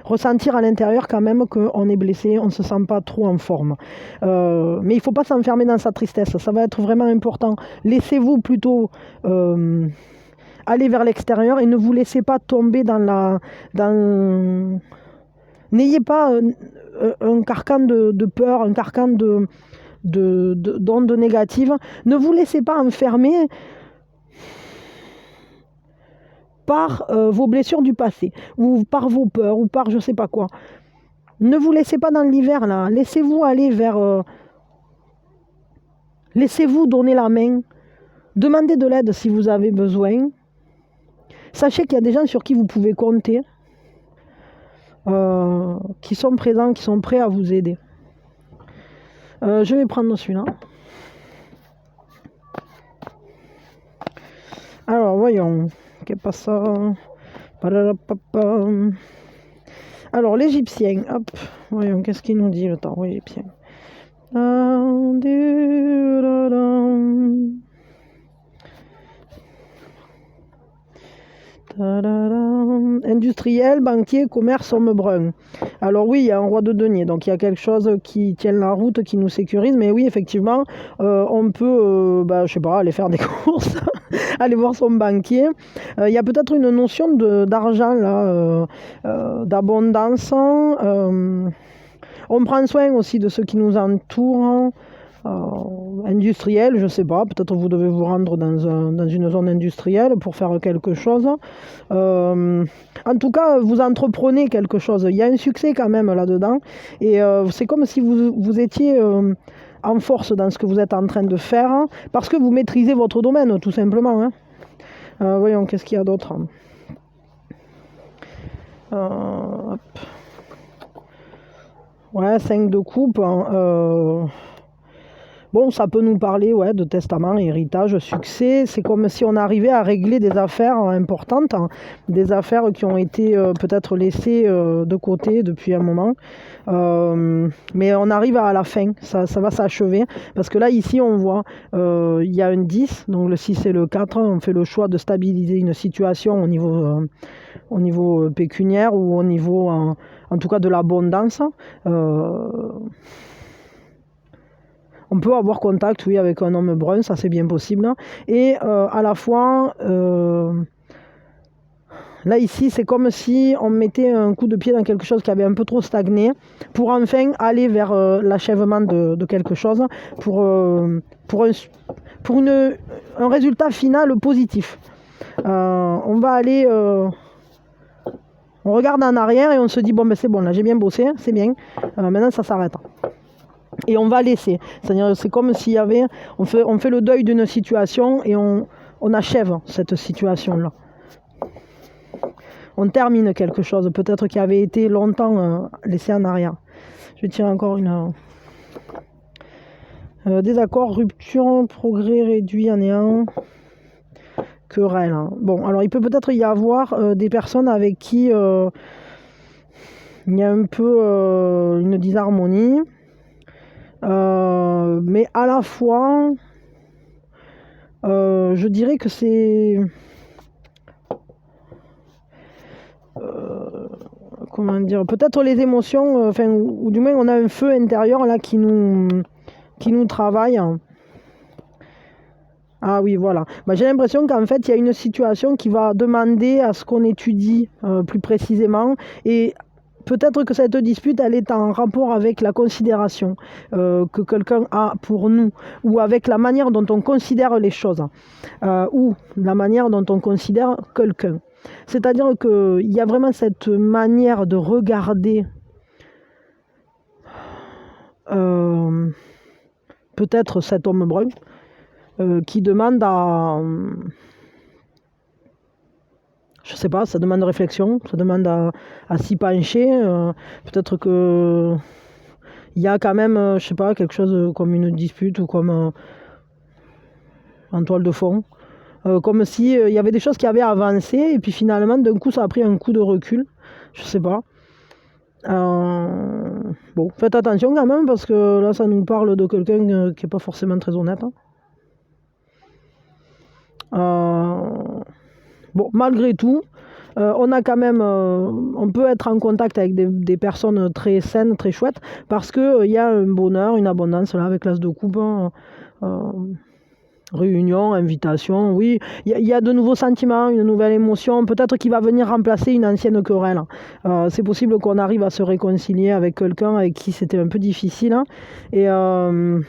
ressentir à l'intérieur quand même qu'on est blessé, on ne se sent pas trop en forme. Mais il ne faut pas s'enfermer dans sa tristesse, ça va être vraiment important. Laissez-vous plutôt... aller vers l'extérieur et ne vous laissez pas tomber N'ayez pas un carcan de peur, un carcan d'ondes négatives. Ne vous laissez pas enfermer par vos blessures du passé, ou par vos peurs, ou par je ne sais pas quoi. Ne vous laissez pas dans l'hiver, là. Laissez-vous aller vers... laissez-vous donner la main. Demandez de l'aide si vous avez besoin. Sachez qu'il y a des gens sur qui vous pouvez compter. Qui sont présents, qui sont prêts à vous aider. Je vais prendre celui-là. Alors, voyons. Qu'est-ce que ça? Alors, l'Égyptien. Hop. Voyons, qu'est-ce qu'il nous dit le temps égyptien? Industriel, banquier, commerce, homme brun. Alors oui, il y a un roi de denier, donc il y a quelque chose qui tient la route, qui nous sécurise, mais oui, effectivement, on peut, je sais pas, aller faire des courses, aller voir son banquier. Il y a peut-être une notion d'argent, là, d'abondance. On prend soin aussi de ceux qui nous entourent. Industriel, je ne sais pas, peut-être vous devez vous rendre dans une zone industrielle pour faire quelque chose. En tout cas, vous entreprenez quelque chose. Il y a un succès quand même là-dedans. Et c'est comme si vous étiez en force dans ce que vous êtes en train de faire, parce que vous maîtrisez votre domaine, tout simplement. Hein. Voyons, qu'est-ce qu'il y a d'autre. Hop. Ouais, 5 de coupe. Bon, ça peut nous parler de testament, héritage, succès. C'est comme si on arrivait à régler des affaires importantes, des affaires qui ont été peut-être laissées de côté depuis un moment. Mais on arrive à la fin, ça va s'achever. Parce que là, ici, on voit, il y a un 10, donc le 6 et le 4. On fait le choix de stabiliser une situation au niveau pécuniaire ou au niveau, en tout cas, de l'abondance. On peut avoir contact, oui, avec un homme brun, ça c'est bien possible. Et à la fois, Là, ici, c'est comme si on mettait un coup de pied dans quelque chose qui avait un peu trop stagné pour enfin aller vers l'achèvement de quelque chose, pour, pour, un, un résultat final positif. On va aller... on regarde en arrière et on se dit, bon, ben c'est bon, là, j'ai bien bossé, c'est bien. Maintenant, ça s'arrête. Et on va laisser. C'est-à-dire, c'est comme s'il y avait... On fait le deuil d'une situation et on achève cette situation-là. On termine quelque chose, peut-être qui avait été longtemps laissé en arrière. Je vais tirer encore une... désaccord, rupture, progrès réduit en néant, querelle. Bon, alors il peut peut-être y avoir des personnes avec qui il y a un peu une disharmonie, mais à la fois, je dirais que c'est... comment dire, peut-être les émotions, ou du moins on a un feu intérieur là qui nous travaille. Ah oui, voilà. J'ai l'impression qu'en fait, il y a une situation qui va demander à ce qu'on étudie plus précisément. Et peut-être que cette dispute, elle est en rapport avec la considération que quelqu'un a pour nous, ou avec la manière dont on considère les choses, ou la manière dont on considère quelqu'un. C'est-à-dire qu'il y a vraiment cette manière de regarder peut-être cet homme brun qui demande à... je sais pas, ça demande réflexion, ça demande à s'y pencher. Peut-être que il y a quand même, je sais pas, quelque chose comme une dispute ou comme en toile de fond. Comme si il y avait des choses qui avaient avancé et puis finalement d'un coup ça a pris un coup de recul. Je sais pas. Bon, faites attention quand même parce que là ça nous parle de quelqu'un qui est pas forcément très honnête. Bon, malgré tout, on a quand même, on peut être en contact avec des personnes très saines, très chouettes, parce qu'il y a un bonheur, une abondance là avec l'as de coupe. Réunion, invitation, oui, il y a de nouveaux sentiments, une nouvelle émotion, peut-être qui va venir remplacer une ancienne querelle. C'est possible qu'on arrive à se réconcilier avec quelqu'un avec qui c'était un peu difficile. Et bon,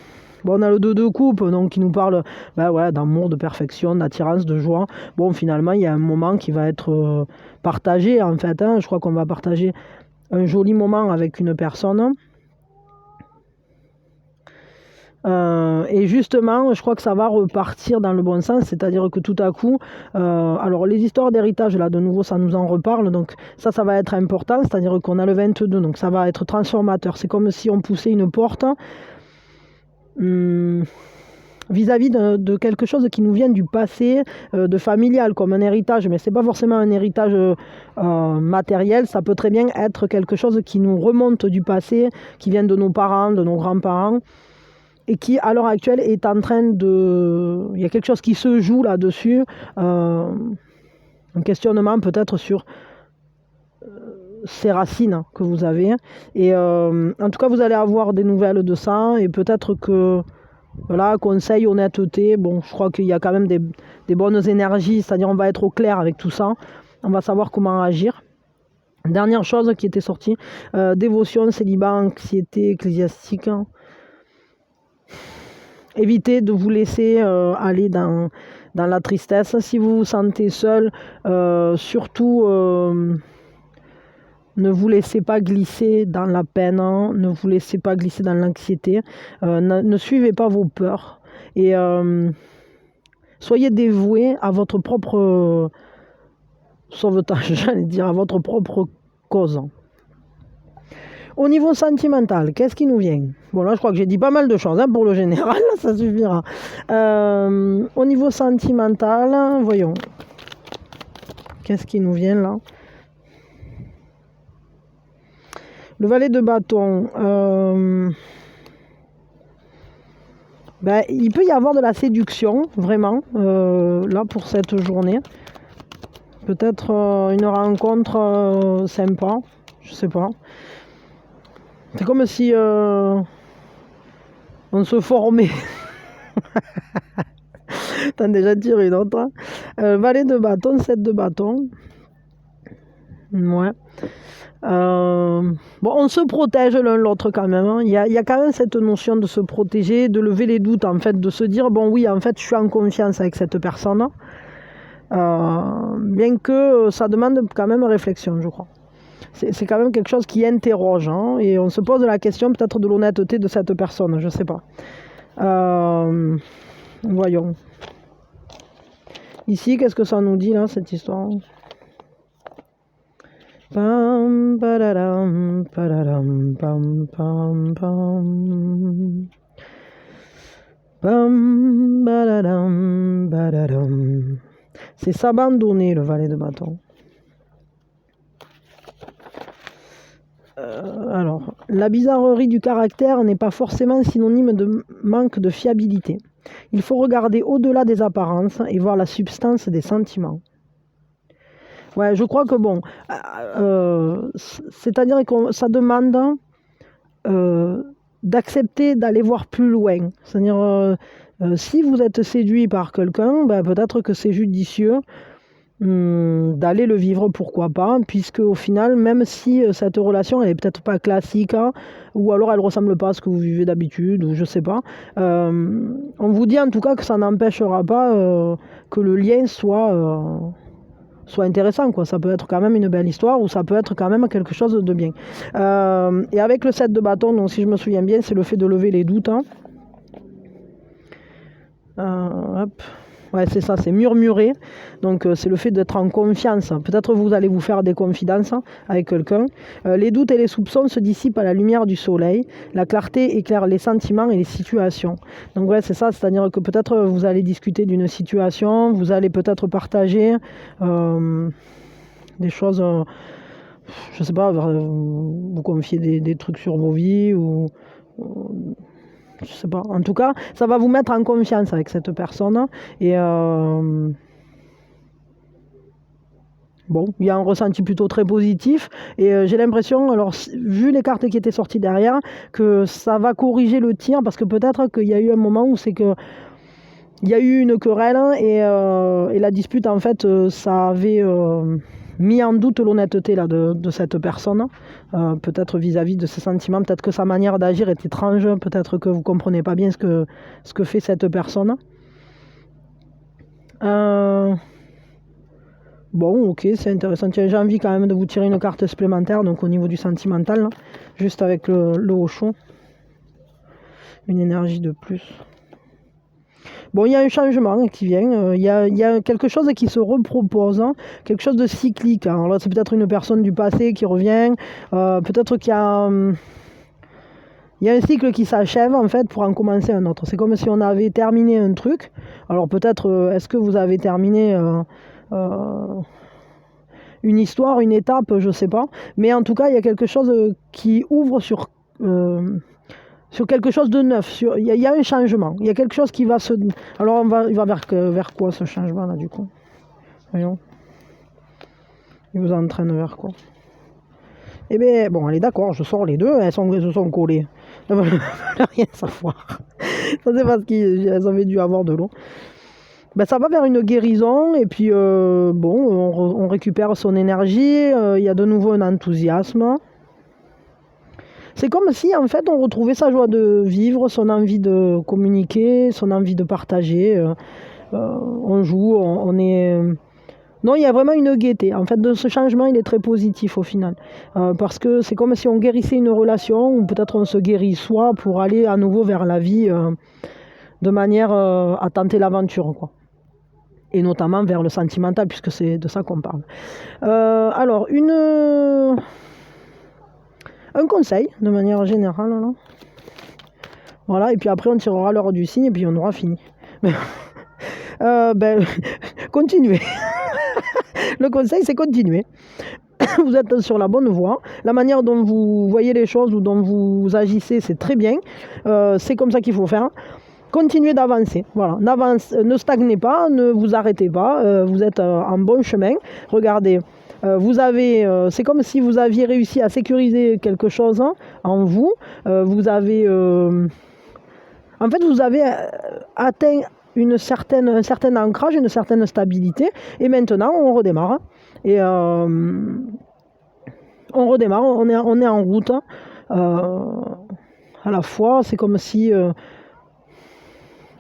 on a le 2 de coupe, donc qui nous parle d'amour, de perfection, d'attirance, de joie. Bon, finalement, il y a un moment qui va être partagé, en fait. Je crois qu'on va partager un joli moment avec une personne. Et justement, je crois que ça va repartir dans le bon sens, c'est-à-dire que tout à coup, alors les histoires d'héritage, là, de nouveau, ça nous en reparle, donc ça va être important, c'est-à-dire qu'on a le 22, donc ça va être transformateur. C'est comme si on poussait une porte vis-à-vis de quelque chose qui nous vient du passé, de familial, comme un héritage, mais c'est pas forcément un héritage matériel, ça peut très bien être quelque chose qui nous remonte du passé, qui vient de nos parents, de nos grands-parents, et qui, à l'heure actuelle, est en train de... Il y a quelque chose qui se joue là-dessus, un questionnement peut-être sur ces racines que vous avez. Et en tout cas, vous allez avoir des nouvelles de ça, et peut-être que, voilà, conseil, honnêteté, bon, je crois qu'il y a quand même des bonnes énergies, c'est-à-dire on va être au clair avec tout ça, on va savoir comment agir. Dernière chose qui était sortie, dévotion, célibat, anxiété ecclésiastique. Évitez de vous laisser aller dans la tristesse. Si vous vous sentez seul, surtout ne vous laissez pas glisser dans la peine, ne vous laissez pas glisser dans l'anxiété, ne suivez pas vos peurs et soyez dévoués à votre propre sauvetage, j'allais dire, à votre propre cause. Au niveau sentimental, qu'est-ce qui nous vient? Bon, là, je crois que j'ai dit pas mal de choses pour le général, ça suffira. Au niveau sentimental, voyons. Qu'est-ce qui nous vient là? Le valet de bâton. Il peut y avoir de la séduction, vraiment, là, pour cette journée. Peut-être une rencontre sympa, je sais pas. C'est comme si on se formait. T'en as déjà tiré une autre. Valet de bâton, 7 de bâton. Ouais. Bon, on se protège l'un l'autre quand même, hein. Il y a quand même cette notion de se protéger, de lever les doutes, en fait, de se dire, bon oui, en fait, je suis en confiance avec cette personne. Bien que ça demande quand même réflexion, je crois. C'est quand même quelque chose qui interroge, hein, et on se pose la question peut-être de l'honnêteté de cette personne, je sais pas. Voyons. Ici, qu'est-ce que ça nous dit là, cette histoire? Pam, padaram, padaram, pam, pam, pam. Pam, badadam, badadam. C'est s'abandonner, le valet de bâton. Alors, la bizarrerie du caractère n'est pas forcément synonyme de manque de fiabilité. Il faut regarder au-delà des apparences et voir la substance des sentiments. Ouais, je crois que bon, c'est-à-dire que ça demande d'accepter d'aller voir plus loin. C'est-à-dire, si vous êtes séduit par quelqu'un, ben, peut-être que c'est judicieux d'aller le vivre, pourquoi pas, puisque au final, même si cette relation, elle est peut-être pas classique, hein, ou alors elle ressemble pas à ce que vous vivez d'habitude, ou je sais pas, on vous dit en tout cas que ça n'empêchera pas que le lien soit intéressant, quoi. Ça peut être quand même une belle histoire, ou ça peut être quand même quelque chose de bien. Et avec le 7 de bâton, donc si je me souviens bien, c'est le fait de lever les doutes, hein. Hop. Ouais, c'est ça, c'est murmurer. Donc, c'est le fait d'être en confiance. Peut-être vous allez vous faire des confidences avec quelqu'un. Les doutes et les soupçons se dissipent à la lumière du soleil. La clarté éclaire les sentiments et les situations. Donc, ouais, c'est ça, c'est-à-dire que peut-être vous allez discuter d'une situation, vous allez peut-être partager des choses, je sais pas, vous confier des trucs sur vos vies ou je sais pas. En tout cas, ça va vous mettre en confiance avec cette personne. Et bon, il y a un ressenti plutôt très positif. Et j'ai l'impression, alors vu les cartes qui étaient sorties derrière, que ça va corriger le tir parce que peut-être qu'il y a eu un moment où c'est que il y a eu une querelle et la dispute, en fait, ça avait mis en doute l'honnêteté là, de cette personne, peut-être vis-à-vis de ses sentiments, peut-être que sa manière d'agir est étrange, peut-être que vous ne comprenez pas bien ce que fait cette personne. Bon, ok, c'est intéressant. Tiens, j'ai envie quand même de vous tirer une carte supplémentaire, donc au niveau du sentimental, là, juste avec le hochon. Une énergie de plus. Bon, il y a un changement qui vient, il y a quelque chose qui se repropose, hein, quelque chose de cyclique. Alors là, c'est peut-être une personne du passé qui revient, peut-être qu'il y a un cycle qui s'achève en fait pour en commencer un autre. C'est comme si on avait terminé un truc. Alors peut-être, est-ce que vous avez terminé une histoire, une étape, je ne sais pas. Mais en tout cas, il y a quelque chose qui ouvre sur quelque chose de neuf. Il y a un changement. Il y a quelque chose qui va se... Alors, il va vers quoi ce changement-là, du coup? Voyons. Il vous entraîne vers quoi? Eh bien, bon, allez, d'accord, je sors les deux. Elles se sont collées. Elles ne veulent rien savoir. Ça, c'est parce qu'elles avaient dû avoir de l'eau. Ben, ça va vers une guérison. Et puis, bon, on récupère son énergie. Il y a de nouveau un enthousiasme. C'est comme si, en fait, on retrouvait sa joie de vivre, son envie de communiquer, son envie de partager. On joue, on est... Non, il y a vraiment une gaieté. En fait, de ce changement, il est très positif au final. Parce que c'est comme si on guérissait une relation, ou peut-être on se guérit soi pour aller à nouveau vers la vie de manière à tenter l'aventure, quoi. Et notamment vers le sentimental, puisque c'est de ça qu'on parle. Alors, un conseil, de manière générale. Là. Voilà, et puis après, on tirera l'heure du signe, et puis on aura fini. Continuez. Le conseil, c'est continuer. Vous êtes sur la bonne voie. La manière dont vous voyez les choses ou dont vous agissez, c'est très bien. C'est comme ça qu'il faut faire. Continuez d'avancer. Voilà. Ne stagnez pas, ne vous arrêtez pas. Vous êtes en bon chemin. Regardez. C'est comme si vous aviez réussi à sécuriser quelque chose en vous. Vous avez atteint un certain ancrage, une certaine stabilité. Et maintenant, on redémarre. Et On redémarre, on est en route. À la fois, c'est comme si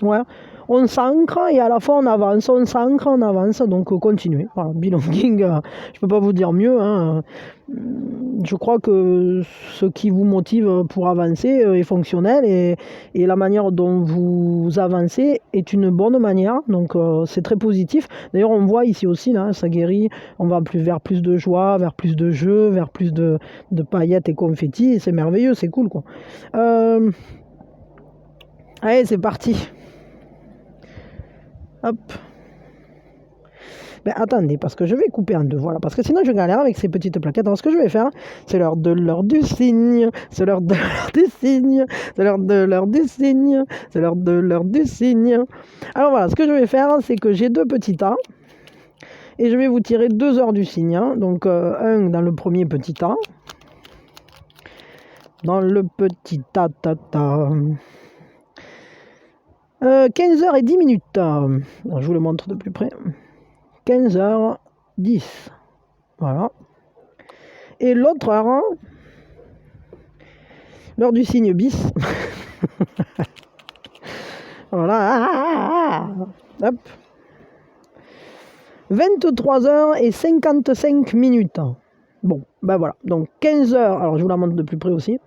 ouais, on s'ancre et à la fois on s'ancre, on avance, donc continuez. Voilà, belonging, je peux pas vous dire mieux. Hein. Je crois que ce qui vous motive pour avancer est fonctionnel et la manière dont vous avancez est une bonne manière, donc c'est très positif. D'ailleurs, on voit ici aussi, là, ça guérit, on va vers plus de joie, vers plus de jeux, vers plus de paillettes et confettis, c'est merveilleux, c'est cool quoi. Allez, c'est parti. Hop. Ben attendez, parce que je vais couper en deux, voilà, parce que sinon je galère avec ces petites plaquettes. Alors ce que je vais faire, c'est l'heure du cygne, c'est l'heure de l'heure du cygne, c'est l'heure de l'heure du cygne, c'est l'heure de l'heure du cygne. Alors voilà, ce que je vais faire, c'est que j'ai deux petits tas, et je vais vous tirer 2 heures du cygne, hein. Donc un dans le premier petit tas, dans le petit tas, 15h10. Alors, je vous le montre de plus près. 15h10. Voilà. Et l'autre heure, hein, l'heure du cygne bis. Voilà. Hop. 23h55. Bon, ben voilà. Donc 15h. Alors je vous la montre de plus près aussi.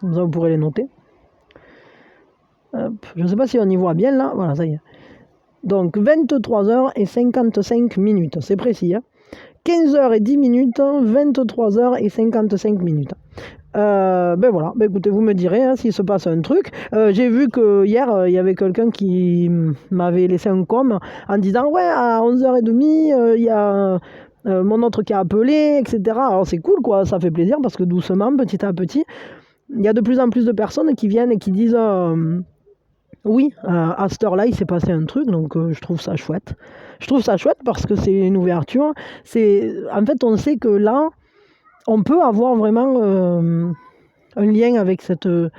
Comme ça vous pourrez les noter. Hop. Je ne sais pas si on y voit bien là. Voilà, ça y est. Donc 23h55. C'est précis. Hein. 15h10, 23h55. Ben voilà, ben écoutez, vous me direz hein, s'il se passe un truc. J'ai vu que hier, il y avait quelqu'un qui m'avait laissé un com en disant ouais, à 11h30, il y a mon autre qui a appelé, etc. Alors c'est cool, quoi, ça fait plaisir parce que doucement, petit à petit, il y a de plus en plus de personnes qui viennent et qui disent oui, à cette heure-là, il s'est passé un truc, donc je trouve ça chouette. Je trouve ça chouette parce que c'est une ouverture. En fait, on sait que là, on peut avoir vraiment un lien avec cette... je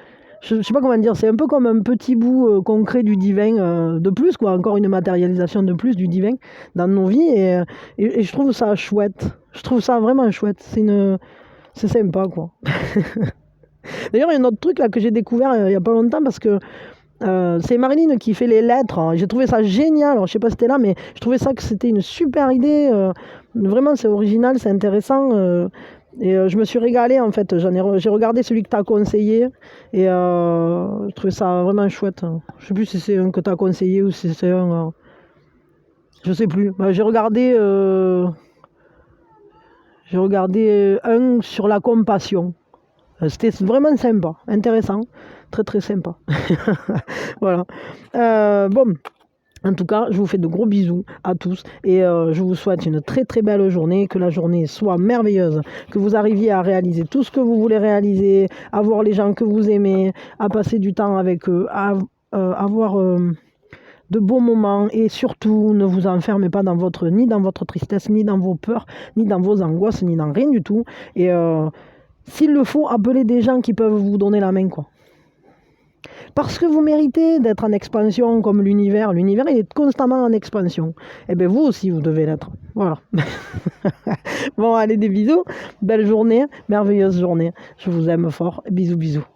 ne sais pas comment dire, c'est un peu comme un petit bout concret du divin de plus, quoi, encore une matérialisation de plus du divin dans nos vies, et je trouve ça chouette. Je trouve ça vraiment chouette. C'est sympa, quoi. D'ailleurs, il y a un autre truc là que j'ai découvert il n'y a pas longtemps parce que c'est Marilyn qui fait les lettres. Hein. J'ai trouvé ça génial. Alors, je sais pas si c'était là, mais je trouvais ça que c'était une super idée. Vraiment, c'est original, c'est intéressant. Et je me suis régalée en fait. J'ai regardé celui que tu as conseillé et je trouvais ça vraiment chouette. Je sais plus si c'est un que tu as conseillé ou si c'est un. Je sais plus. J'ai regardé un sur la compassion. C'était vraiment sympa, intéressant, très très sympa. Voilà. Bon, en tout cas, je vous fais de gros bisous à tous et je vous souhaite une très très belle journée, que la journée soit merveilleuse, que vous arriviez à réaliser tout ce que vous voulez réaliser, à voir les gens que vous aimez, à passer du temps avec eux, à avoir de beaux moments et surtout ne vous enfermez pas ni dans votre tristesse, ni dans vos peurs, ni dans vos angoisses, ni dans rien du tout. Et s'il le faut, appelez des gens qui peuvent vous donner la main, quoi. Parce que vous méritez d'être en expansion comme l'univers. L'univers, il est constamment en expansion. Et bien, vous aussi, vous devez l'être. Voilà. Bon, allez, des bisous. Belle journée, merveilleuse journée. Je vous aime fort. Bisous, bisous.